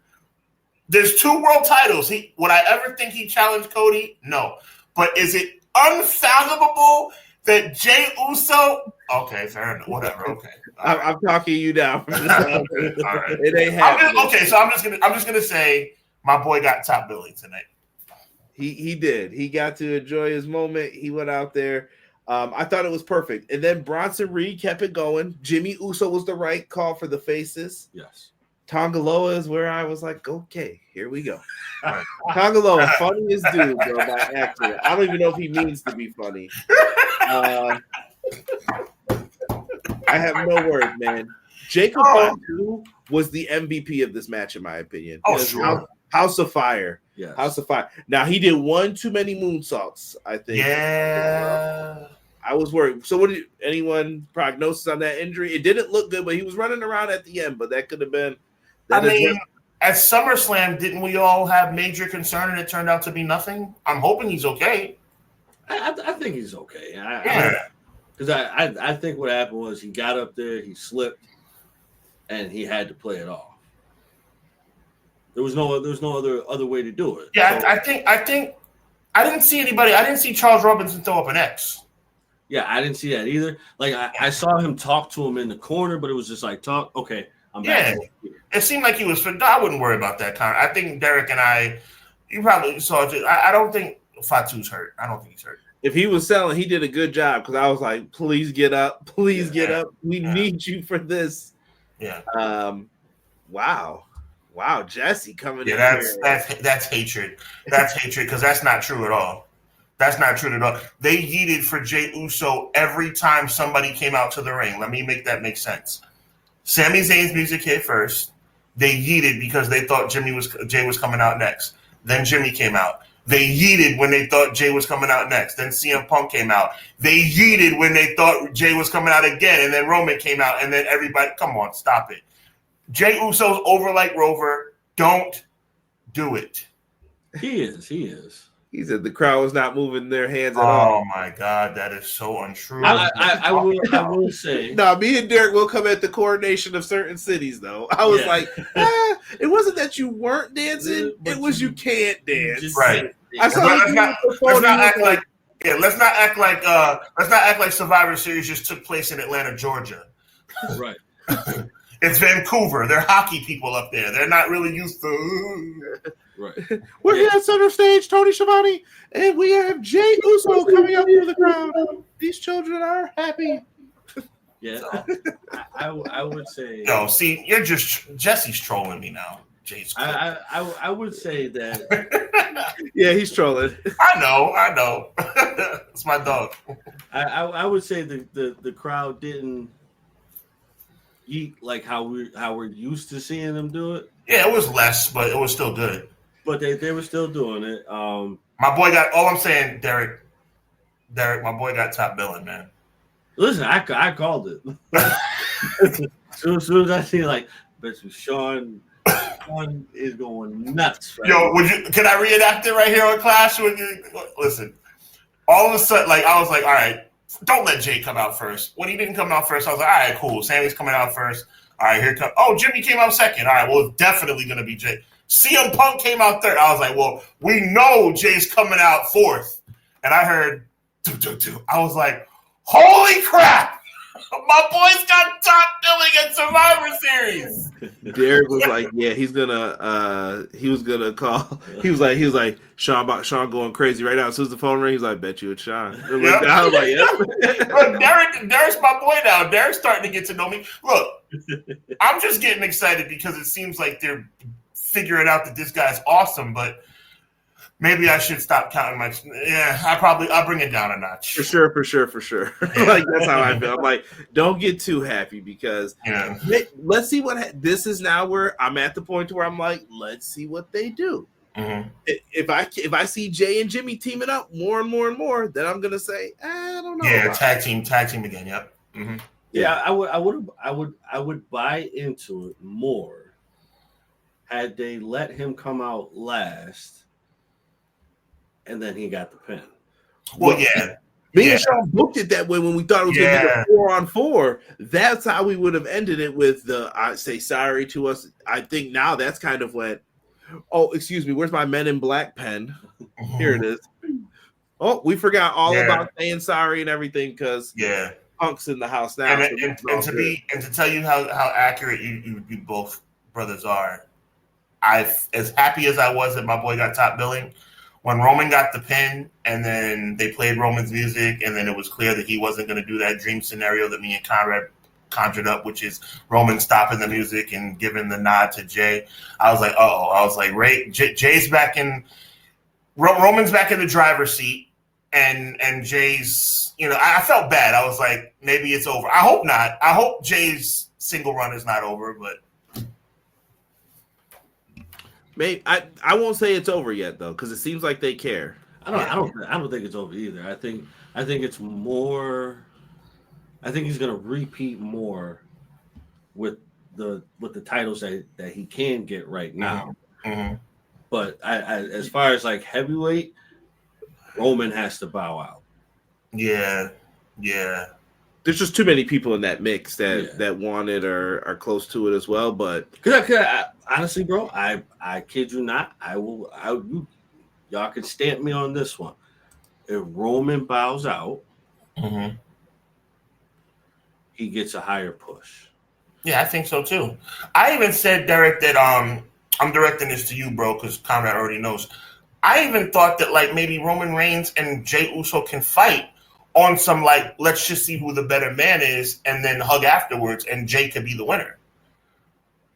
There's 2 world titles. Would I ever think he challenged Cody? No. But is it unfathomable that Jey Uso? Okay, fair enough. Whatever. Okay. I'm talking you down. All right. It ain't happening. So I'm just gonna say my boy got top billing tonight. He did. He got to enjoy his moment. He went out there. I thought it was perfect. And then Bronson Reed kept it going. Jimmy Uso was the right call for the faces. Yes. Tongaloa is where I was like, okay, here we go. Right. Tongaloa, funniest dude, bro, by accident. I don't even know if he means to be funny. I have no words, man. Jacob Fatu was the MVP of this match, in my opinion. Oh, sure. House of Fire. Yes. House of Fire. Now he did one too many moonsaults, I think. Yeah. I was worried. So what did anyone prognosis on that injury? It didn't look good, but he was running around at the end, but that could have been At SummerSlam, didn't we all have major concern and it turned out to be nothing? I'm hoping he's okay. I think he's okay. Because I think what happened was he got up there, he slipped, and he had to play it off. There was no other way to do it. Yeah, so, I think I didn't see anybody. I didn't see Charles Robinson throw up an X. Yeah, I didn't see that either. Like I saw him talk to him in the corner, but it was just like talk. Okay, I'm back. Yeah, it seemed like he was. I wouldn't worry about that kind. I think Derek and you probably saw it. I don't think Fatu's hurt. I don't think he's hurt. If he was selling, he did a good job because I was like, please get up. Please get up. We need you for this. Yeah. Wow, Jesse coming in. That's hatred. That's hatred because that's not true at all. That's not true at all. They yeeted for Jey Uso every time somebody came out to the ring. Let me make that make sense. Sami Zayn's music hit first. They yeeted because they thought Jey was coming out next. Then Jimmy came out. They yeeted when they thought Jey was coming out next. Then CM Punk came out. They yeeted when they thought Jey was coming out again. And then Roman came out. And then everybody, come on, stop it. Jey Uso's over like Rover. Don't do it. He is. He said the crowd was not moving their hands at all. Oh my God, that is so untrue. I will say. No, me and Derek will come at the coordination of certain cities, though. I was like, it wasn't that you weren't dancing; it was you can't dance. Right. I saw let's not act like Survivor Series just took place in Atlanta, Georgia. Right. It's Vancouver. They're hockey people up there. They're not really used to. Right. We're here at center stage, Tony Schiavone, and we have Jey Uso coming up through the crowd. These children are happy. Yeah, I would say. No, see, you're just Jesse's trolling me now. Jay's I would say that. Yeah, he's trolling. I know. It's my dog. I would say the crowd didn't eat like how we're used to seeing them do it. Yeah, it was less, but it was still good. But they were still doing it. My boy got. All I'm saying, Derek, my boy got top billing, man. Listen, I called it. As soon as I see bet you Sean is going nuts. Right Yo, can I reenact it right here on Clash? Listen, all of a sudden, I was like, all right, don't let Jey come out first. When he didn't come out first, I was like, all right, cool. Sammy's coming out first. All right, here comes. Oh, Jimmy came out second. All right, well, it's definitely going to be Jey. CM Punk came out third. I was like, well, we know Jay's coming out fourth. And I heard, I was like, holy crap. My boy's got top billing at Survivor Series. Derek was like, yeah, he was gonna call. He was like, Sean going crazy right now. As soon as the phone rang, he's like, bet you it's Sean. Yep. I was like, yeah. Look, Derek's my boy now. Derek's starting to get to know me. Look, I'm just getting excited because it seems like they're figuring out that this guy's awesome, but maybe I should stop counting my. Yeah, I'll bring it down a notch. For sure. Like that's how I feel. I'm like, don't get too happy because let's see what. This is now where I'm at the point where I'm like, let's see what they do. Mm-hmm. If I see Jey and Jimmy teaming up more and more and more, then I'm gonna say, I don't know. Yeah, tag team again. Yep. Mm-hmm. Yeah, I would buy into it more had they let him come out last. And then he got the pin. Well, yeah. Me and Sean booked it that way when we thought it was going to be a 4-on-4. That's how we would have ended it with the I say sorry to us. I think now that's kind of what. Oh, excuse me. Where's my Men in Black pen? Here it is. Oh, we forgot all about saying sorry and everything because Punk's in the house now. And to tell you how accurate you both brothers are, as happy as I was that my boy got top billing. When Roman got the pin and then they played Roman's music and then it was clear that he wasn't going to do that dream scenario that me and Conrad conjured up, which is Roman stopping the music and giving the nod to Jey. I was like, uh-oh. I was like, Jay's back in – Roman's back in the driver's seat and Jay's – I felt bad. I was like, maybe it's over. I hope not. I hope Jay's single run is not over, but – Maybe I won't say it's over yet though, because it seems like they care. I don't think it's over either. I think it's more. I think he's going to repeat more with the titles that he can get right now. Mm-hmm. But I as far as like heavyweight, Roman has to bow out. Yeah. There's just too many people in that mix that want it or are close to it as well. But honestly, bro, I kid you not, y'all can stamp me on this one. If Roman bows out, he gets a higher push. Yeah, I think so too. I even said, Derek, that I'm directing this to you, bro, because Conrad already knows. I even thought that like maybe Roman Reigns and Jey Uso can fight on some like, let's just see who the better man is, and then hug afterwards, and Jey could be the winner.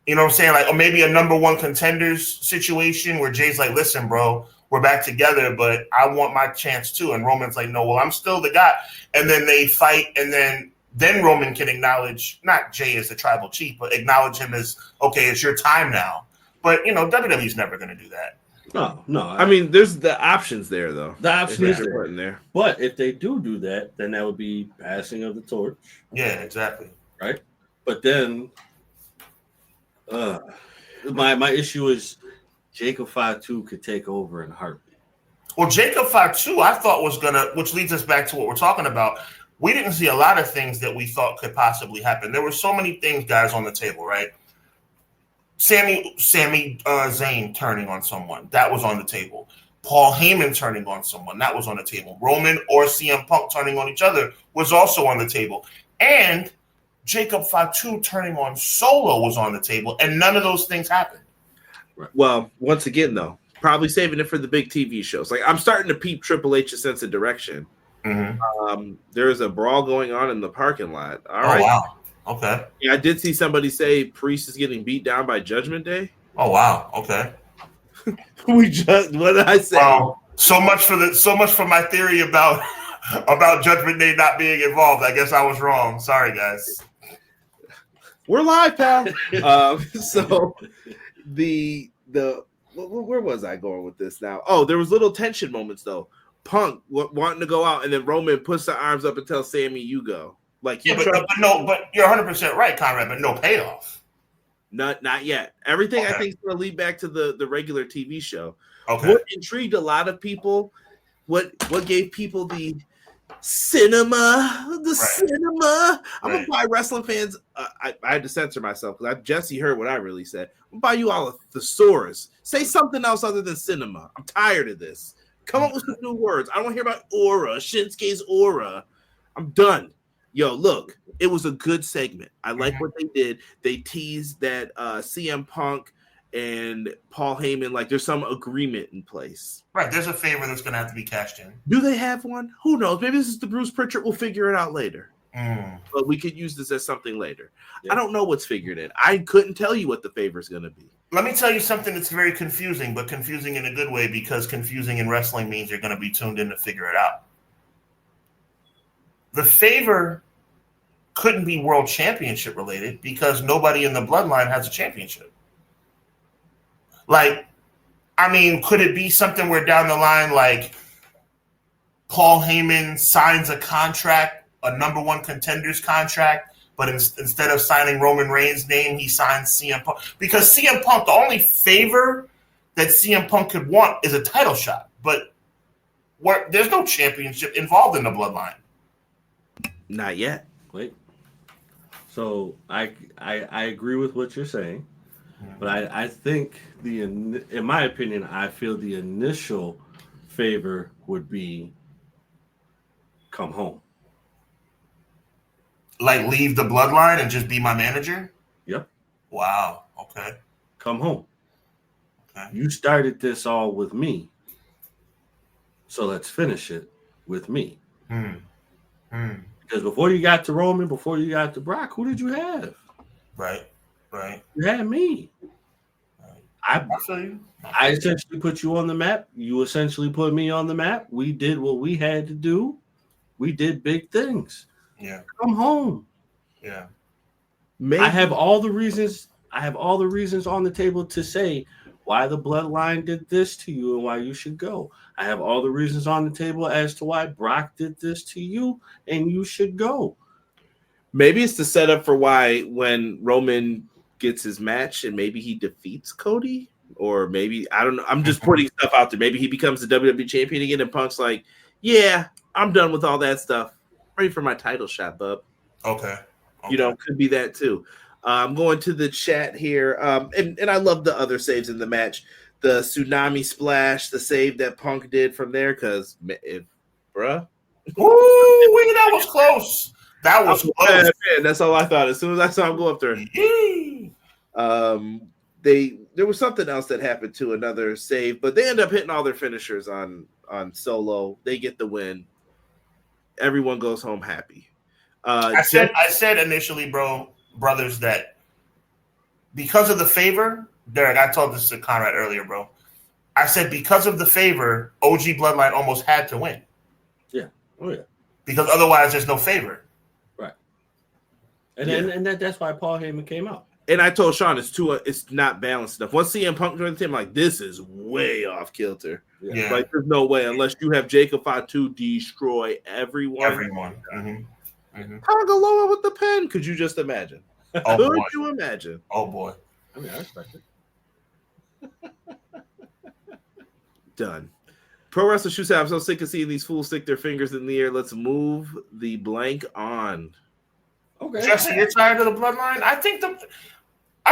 You know what I'm saying? Like, or maybe a number one contenders situation where Jay's like, listen, bro, we're back together, but I want my chance too. And Roman's like, no, well, I'm still the guy. And then they fight, and then Roman can acknowledge, not Jey as the tribal chief, but acknowledge him as, okay, it's your time now. But, you know, WWE's never going to do that. No. I mean, there's the options there, though. The option is there. But if they do that, then that would be passing of the torch. Yeah, exactly. Right? But then my issue is Jacob Fatu could take over in a heartbeat. Well, Jacob Fatu, I thought was going to, which leads us back to what we're talking about. We didn't see a lot of things that we thought could possibly happen. There were so many things, guys, on the table, right? Sami Zayn turning on someone. That was on the table. Paul Heyman turning on someone. That was on the table. Roman or CM Punk turning on each other was also on the table. And Jacob Fatu turning on Solo was on the table. And none of those things happened. Well, once again, though, probably saving it for the big TV shows. Like, I'm starting to peep Triple H's sense of direction. Mm-hmm. There is a brawl going on in the parking lot. All right. Wow. Okay. Yeah, I did see somebody say Priest is getting beat down by Judgment Day. Oh wow. Okay. What did I say? So much for my theory about Judgment Day not being involved. I guess I was wrong. Sorry, guys. We're live, pal. So the where was I going with this now? Oh, there was little tension moments though. Punk wanting to go out, and then Roman puts the arms up and tells Sami, "You go." Like, yeah, but you're 100% right, Conrad. But no payoff. Not yet. Everything I think is going to lead back to the regular TV show. Okay. What intrigued a lot of people, what gave people the cinema, cinema. I'm gonna buy wrestling fans. I had to censor myself because Jesse heard what I really said. I'm gonna buy you all a thesaurus. Say something else other than cinema. I'm tired of this. Come up with some new words. I don't want to hear about aura, Shinsuke's aura. I'm done. Yo, look, it was a good segment. I like what they did. They teased that CM Punk and Paul Heyman, like there's some agreement in place. Right, there's a favor that's going to have to be cashed in. Do they have one? Who knows? Maybe this is the Bruce Pritchard. We'll figure it out later. But we could use this as something later. Yeah. I don't know what's figured in. I couldn't tell you what the favor is going to be. Let me tell you something that's very confusing, but confusing in a good way, because confusing in wrestling means you're going to be tuned in to figure it out. The favor couldn't be world championship related because nobody in the bloodline has a championship. Like, I mean, could it be something where down the line, like Paul Heyman signs a contract, a number one contenders contract, but instead of signing Roman Reigns' name, he signs CM Punk? Because CM Punk, the only favor that CM Punk could want is a title shot, but there's no championship involved in the bloodline. Not yet. Wait. So I agree with what you're saying, but I think in my opinion, I feel the initial favor would be come home. Like leave the bloodline and just be my manager? Yep. Wow. Okay. Come home. Okay. You started this all with me, so let's finish it with me. Because before you got to Roman, before you got to Brock, who did you have? Right. You had me. Right. I essentially put you on the map. You essentially put me on the map. We did what we had to do. We did big things. Yeah. Come home. Yeah. Maybe. I have all the reasons on the table to say why the bloodline did this to you and why you should go. I have all the reasons on the table as to why Brock did this to you and you should go. Maybe it's the setup for why when Roman gets his match and maybe he defeats Cody, or maybe I don't know. I'm just putting stuff out there. Maybe he becomes the WWE champion again, and Punk's like, "Yeah, I'm done with all that stuff. Ready for my title shot, bub." Okay. You know, could be that too. I'm going to the chat here, and I love the other saves in the match. The tsunami splash, the save that Punk did from there, because bruh, ooh, wait, that was close. That was close. Man, that's all I thought. As soon as I saw him go up there, there was something else that happened to another save, but they end up hitting all their finishers on Solo. They get the win. Everyone goes home happy. I said initially, brothers, that because of the favor, Derek, I told this to Conrad earlier, bro. I said because of the favor, OG Bloodline almost had to win. Yeah. Oh yeah. Because otherwise, there's no favor. Right. And that's why Paul Heyman came out. And I told Sean it's not balanced enough. Once CM Punk joined the team, like, this is way off kilter. Yeah. Like, there's no way unless you have Jacob Fatu destroy everyone. Tongaloa with the pen. Could you just imagine? Oh, Could boy. you imagine? Oh boy. I mean, I respect it. Done. Pro Wrestler Shoe said, I'm so sick of seeing these fools stick their fingers in the air. Let's move the blank on. Okay. Jesse, you're tired of the bloodline? I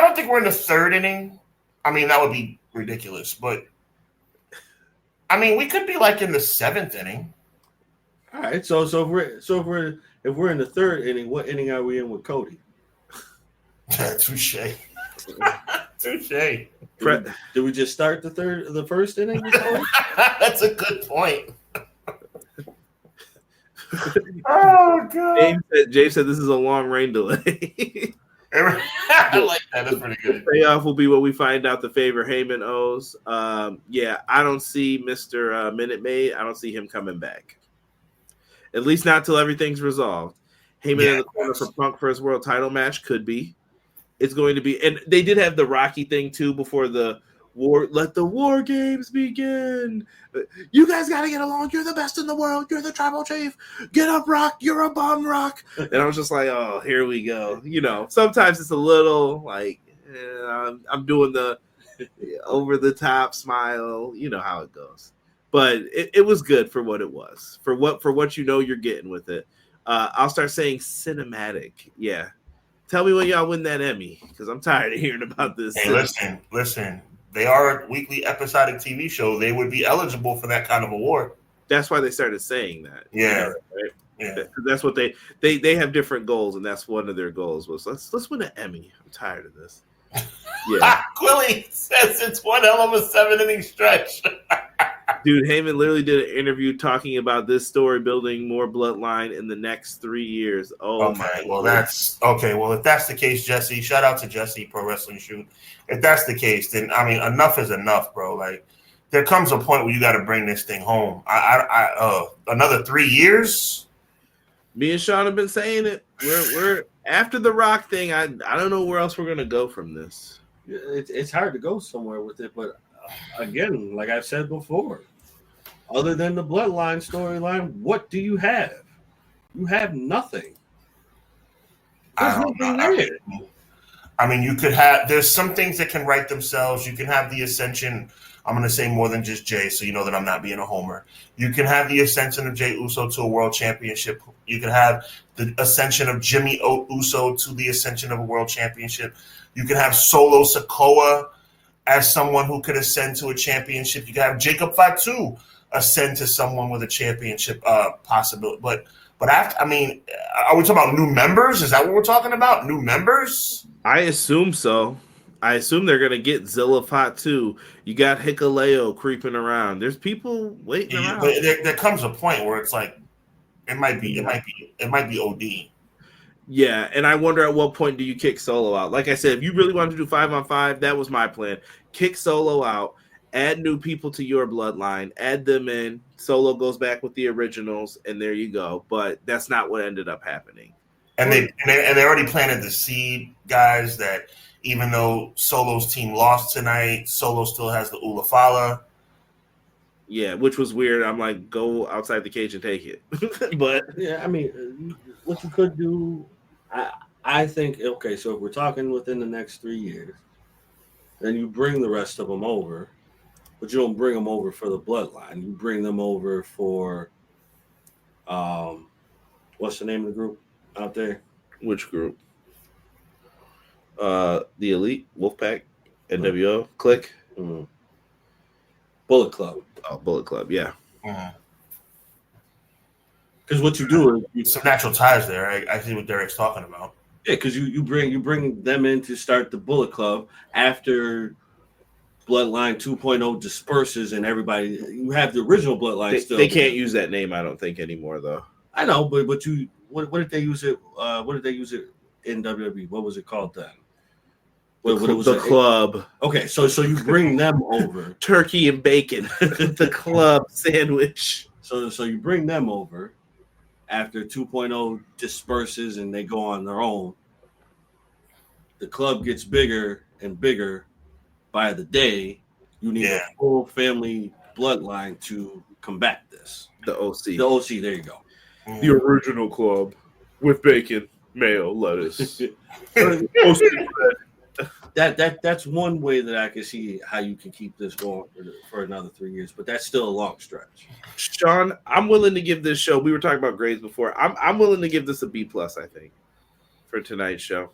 don't think we're in the third inning. I mean, that would be ridiculous, but I mean, we could be like in the seventh inning. All right. So if we're in the third inning, what inning are we in with Cody? Touche. Touche. Did we just start the first inning with Cody? That's a good point. Oh god. James said this is a long rain delay. I like that. That's pretty good. Payoff will be what we find out the favor Heyman owes. Yeah, I don't see Mr. Minute Maid. I don't see him coming back. At least not till everything's resolved. Heyman in the corner for Punk for his world title match could be. It's going to be, and they did have the Rocky thing too before the war. Let the war games begin. You guys got to get along. You're the best in the world. You're the tribal chief. Get up, Rock. You're a bum, Rock. And I was just like, oh, here we go. You know, sometimes it's a little like I'm doing the over the top smile. You know how it goes. But it was good for what it was. For what you know you're getting with it. I'll start saying cinematic. Yeah. Tell me when y'all win that Emmy, because I'm tired of hearing about this. Hey, listen. They are a weekly episodic TV show. They would be eligible for that kind of award. That's why they started saying that. Yeah. Right? Yeah. That's what they have different goals, and that's one of their goals was let's win an Emmy. I'm tired of this. Yeah. Quilly says it's one hell of a 7-inning stretch. Dude, Heyman literally did an interview talking about this story building more bloodline in the next 3 years. Oh, okay. Well, that's okay. Well, if that's the case, Jesse, shout out to Jesse Pro Wrestling Shoot. If that's the case, then I mean, enough is enough, bro. Like, there comes a point where you got to bring this thing home. Another 3 years. Me and Sean have been saying it. We're after the Rock thing. I don't know where else we're gonna go from this. It's hard to go somewhere with it, but again, like I've said before, other than the bloodline storyline, what do you have? You have nothing. There's nothing there. I mean, you could have. There's some things that can right themselves. You can have the ascension. I'm going to say more than just Jay, so you know that I'm not being a homer. You can have the ascension of Jey Uso to a world championship. You can have the ascension of Jimmy Uso to the ascension of a world championship. You can have Solo Sikoa as someone who could ascend to a championship. You can have Jacob Fatu ascend to someone with a championship possibility. But after, I mean, are we talking about new members? Is that what we're talking about? New members? I assume so. I assume they're gonna get Zilla Fatu. You got Hikuleo creeping around. There's people waiting around. But there comes a point where it's like it might be OD. Yeah, and I wonder at what point do you kick Solo out? Like I said, if you really wanted to do 5-on-5, that was my plan. Kick Solo out, add new people to your bloodline, add them in. Solo goes back with the originals, and there you go. But that's not what ended up happening. And they already planted the seed, guys, that even though Solo's team lost tonight, Solo still has the Ulafala. Yeah, which was weird. I'm like, go outside the cage and take it. But yeah, I mean, what you could do, I think, okay, so if we're talking within the next 3 years, then you bring the rest of them over, but you don't bring them over for the Bloodline. You bring them over for, what's the name of the group out there? Which group? The Elite, Wolfpack, NWO, Click. Mm-hmm. Bullet Club. Oh, Bullet Club, yeah. Because what you do is some natural ties there. I see what Derek's talking about. Yeah, because you bring them in to start the Bullet Club after Bloodline 2.0 disperses and everybody. You have the original Bloodline still. They can't use that name, I don't think, anymore though. I know, but what did they use it? What did they use it in WWE? What was it called then? The club. Okay, so you bring them over. Turkey and bacon. The club sandwich. So you bring them over after 2.0 disperses and they go on their own. The club gets bigger and bigger by the day. You need a full family bloodline to combat this. The OC. The OC, there you go. The original club with bacon, mayo, lettuce. That's one way that I can see how you can keep this going for another 3 years, but that's still a long stretch. Sean, I'm willing to give this show. We were talking about grades before. I'm willing to give this a B+. I think for tonight's show.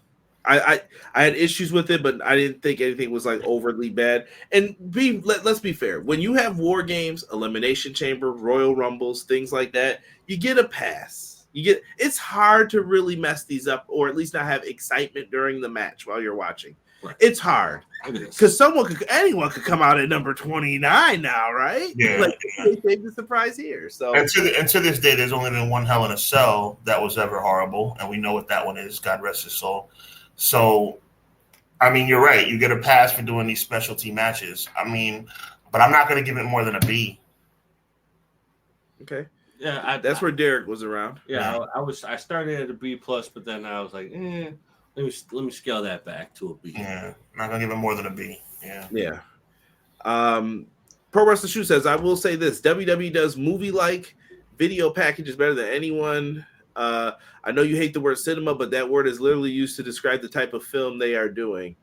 I had issues with it, but I didn't think anything was like overly bad. And let's be fair. When you have War Games, Elimination Chamber, Royal Rumbles, things like that, you get a pass. It's hard to really mess these up, or at least not have excitement during the match while you're watching. Right. It's hard because anyone could come out at number 29 now, right? Yeah, like they saved the surprise here. So and to this day, there's only been one Hell in a Cell that was ever horrible, and we know what that one is. God rest his soul. So, I mean, you're right. You get a pass for doing these specialty matches. I mean, but I'm not going to give it more than a B. Okay. Yeah, that's where Derek was around. Yeah, I started at a B+, but then I was like, let me scale that back to a B. Yeah, not gonna give it more than a B. Yeah. Yeah. Pro Wrestling Shoe says, I will say this: WWE does movie-like video packages better than anyone. I know you hate the word cinema, but that word is literally used to describe the type of film they are doing.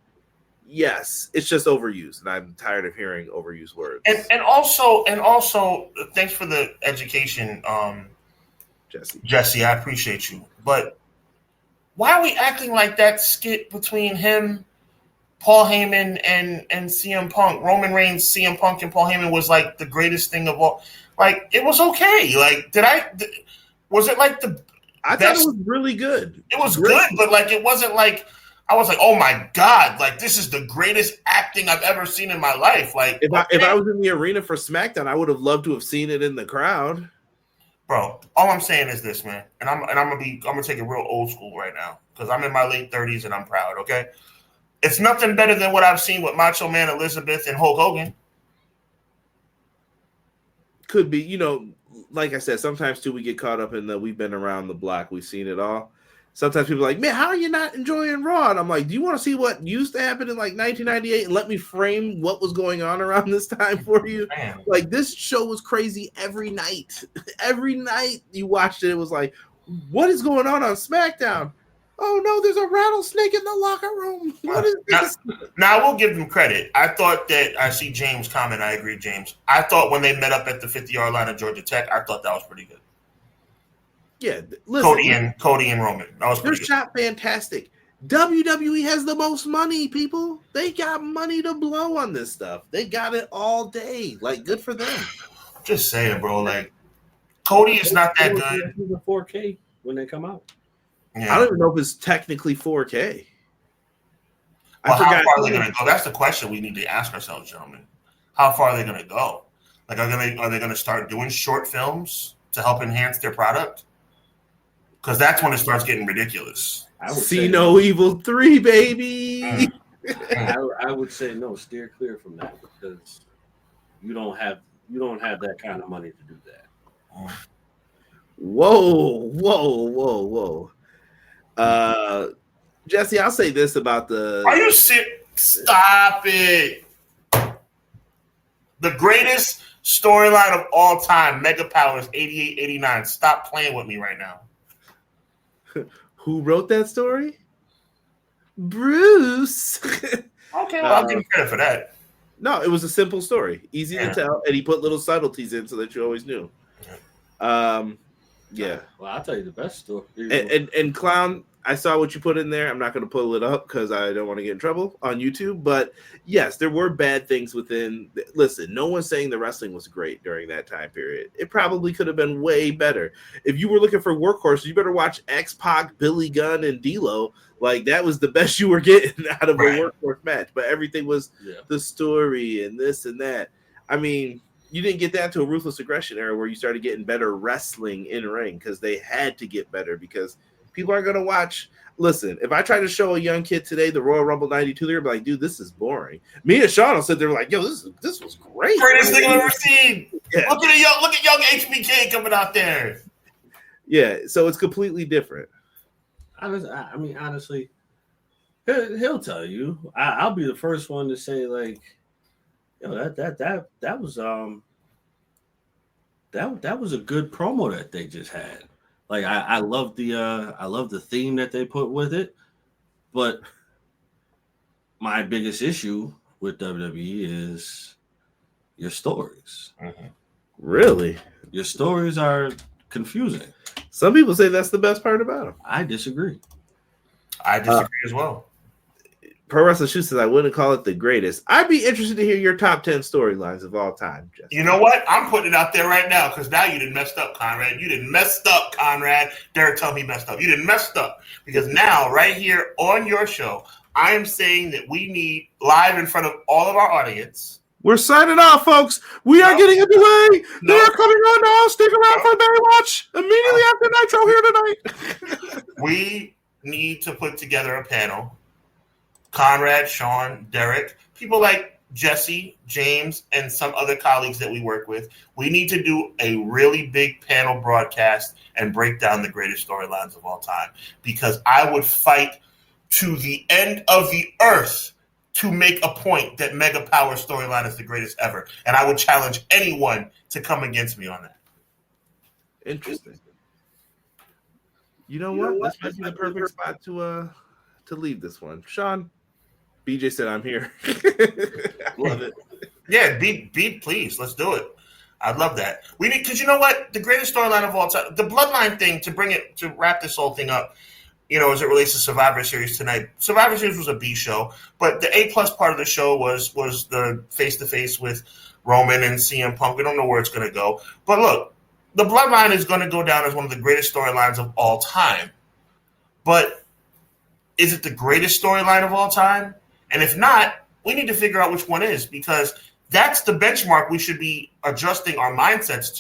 Yes, it's just overused, and I'm tired of hearing overused words. And also, thanks for the education, Jesse. I appreciate you, but. Why are we acting like that skit between him, Paul Heyman, and CM Punk? Roman Reigns, CM Punk, and Paul Heyman was like the greatest thing of all. Like, it was okay. Like, was it like the I thought it was really good. It was good, but like it wasn't like I was like, oh my God, like this is the greatest acting I've ever seen in my life. Like if I was in the arena for SmackDown, I would have loved to have seen it in the crowd. Bro, all I'm saying is this, man, and I'm gonna take it real old school right now because I'm in my late 30s and I'm proud. Okay, it's nothing better than what I've seen with Macho Man Elizabeth and Hulk Hogan. Could be, like I said, sometimes too we get caught up in we've been around the block, we've seen it all. Sometimes people are like, man, how are you not enjoying Raw? And I'm like, do you want to see what used to happen in like 1998 and let me frame what was going on around this time for you? Man. Like this show was crazy every night. Every night you watched it, it was like, what is going on SmackDown? Oh no, there's a rattlesnake in the locker room. What is this? Now I will give them credit. I thought that I see James comment. I agree, James. I thought when they met up at the 50-yard line of Georgia Tech, I thought that was pretty good. Yeah, listen, Cody and Roman. That was they're shot fantastic. WWE has the most money, people. They got money to blow on this stuff. They got it all day. Like, good for them. Just saying, bro. Like, Cody is not that good. It's a 4K when they come out. Yeah. I don't even know if it's technically 4K. Well, how far are they going to go? That's the question we need to ask ourselves, gentlemen. How far are they going to go? Like, are they going to start doing short films to help enhance their product? Because that's when it starts getting ridiculous. See No Evil 3, baby. I would say no. Steer clear from that because you don't have that kind of money to do that. Whoa. Jesse, I'll say this about the. Are you serious? Stop it. The greatest storyline of all time, Mega Powers 88-89. Stop playing with me right now. Who wrote that story? Bruce. Okay, well, I'll give you credit for that. No, it was a simple story, easy to tell, and he put little subtleties in so that you always knew. Yeah. Well, I'll tell you the best story. And Clown, I saw what you put in there. I'm not going to pull it up because I don't want to get in trouble on YouTube. But yes, there were bad things within. Listen, no one's saying the wrestling was great during that time period. It probably could have been way better. If you were looking for workhorses, you better watch X-Pac, Billy Gunn, and D'Lo. Like, that was the best you were getting out of a workhorse match. But everything was the story and this and that. I mean, you didn't get that to a Ruthless Aggression era where you started getting better wrestling in ring because they had to get better because people aren't going to watch. Listen, if I try to show a young kid today the Royal Rumble 92, they're like, dude, this is boring. Me and Sean will sit there like, yo, this was great. Greatest thing I've ever seen. Yeah. Look at young HBK coming out there. Yeah, so it's completely different. I mean, honestly, he'll tell you. I'll be the first one to say, like, yo, that was that was a good promo that they just had. Like, I love the theme that they put with it, but my biggest issue with WWE is your stories. Mm-hmm. Really? Your stories are confusing. Some people say that's the best part about them. I disagree. I disagree as well. Pro Wrestling Shoot says I wouldn't call it the greatest. I'd be interested to hear your top 10 storylines of all time, Justin. You know what? I'm putting it out there right now because now you done messed up, Conrad. You done messed up, Conrad. Derek told me he messed up. You done messed up because now, right here on your show, I am saying that we need live in front of all of our audience. We're signing off, folks. We are getting underway. They're coming on now. Stick around for Baywatch immediately after Nitro here tonight. We need to put together a panel. Conrad, Sean, Derek, people like Jesse, James, and some other colleagues that we work with. We need to do a really big panel broadcast and break down the greatest storylines of all time because I would fight to the end of the earth to make a point that Mega Power storyline is the greatest ever. And I would challenge anyone to come against me on that. Interesting. You know what? This might be the perfect spot to leave this one. Sean, BJ said I'm here. Love it. Yeah, be please. Let's do it. I'd love that. We need because you know what? The greatest storyline of all time, the Bloodline thing, to wrap this whole thing up, you know, as it relates to Survivor Series tonight. Survivor Series was a B show, but the A+ part of the show was the face-to-face with Roman and CM Punk. We don't know where it's going to go. But look, the Bloodline is going to go down as one of the greatest storylines of all time. But is it the greatest storyline of all time? And if not, we need to figure out which one is because that's the benchmark we should be adjusting our mindsets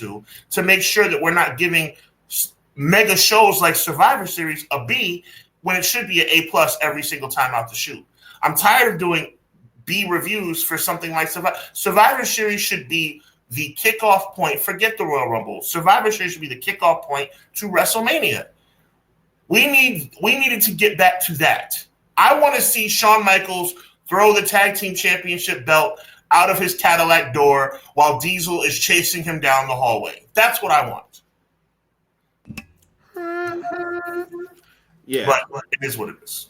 to make sure that we're not giving mega shows like Survivor Series a B when it should be an A+ every single time out the chute. I'm tired of doing B reviews for something like Survivor. Survivor Series should be the kickoff point. Forget the Royal Rumble. Survivor Series should be the kickoff point to WrestleMania. We needed to get back to that. I want to see Shawn Michaels throw the tag team championship belt out of his Cadillac door while Diesel is chasing him down the hallway. That's what I want. Yeah, but it is what it is.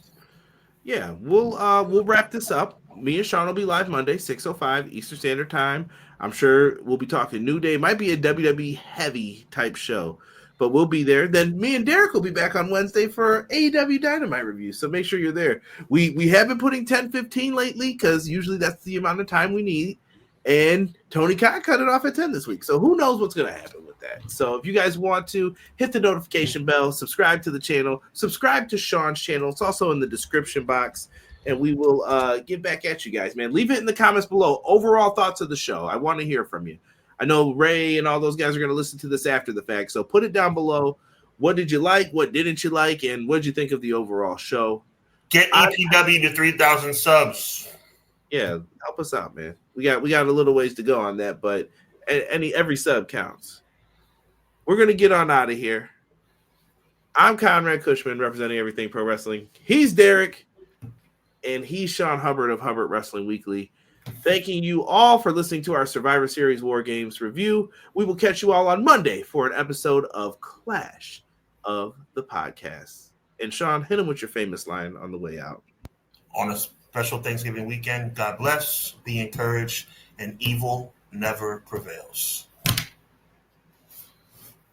Yeah, we'll wrap this up. Me and Sean will be live Monday, 6:05 Eastern Standard Time. I'm sure we'll be talking New Day. Might be a WWE heavy type show, but we'll be there. Then me and Derek will be back on Wednesday for AEW Dynamite review. So make sure you're there. We have been putting 10-15 lately because usually that's the amount of time we need. And Tony Khan cut it off at 10 this week. So who knows what's going to happen with that. So if you guys want to, hit the notification bell, subscribe to the channel, subscribe to Sean's channel. It's also in the description box. And we will get back at you guys, man. Leave it in the comments below. Overall thoughts of the show. I want to hear from you. I know Ray and all those guys are going to listen to this after the fact. So put it down below. What did you like? What didn't you like? And what did you think of the overall show? Get EPW to 3,000 subs. Yeah, help us out, man. We got a little ways to go on that, but every sub counts. We're going to get on out of here. I'm Conrad Cushman, representing Everything Pro Wrestling. He's Derek, and he's Sean Hubbard of Hubbard Wrestling Weekly. Thanking you all for listening to our Survivor Series WarGames review. We will catch you all on Monday for an episode of Clash of the Podcast. And Sean, hit him with your famous line on the way out. On a special Thanksgiving weekend, God bless, be encouraged, and evil never prevails.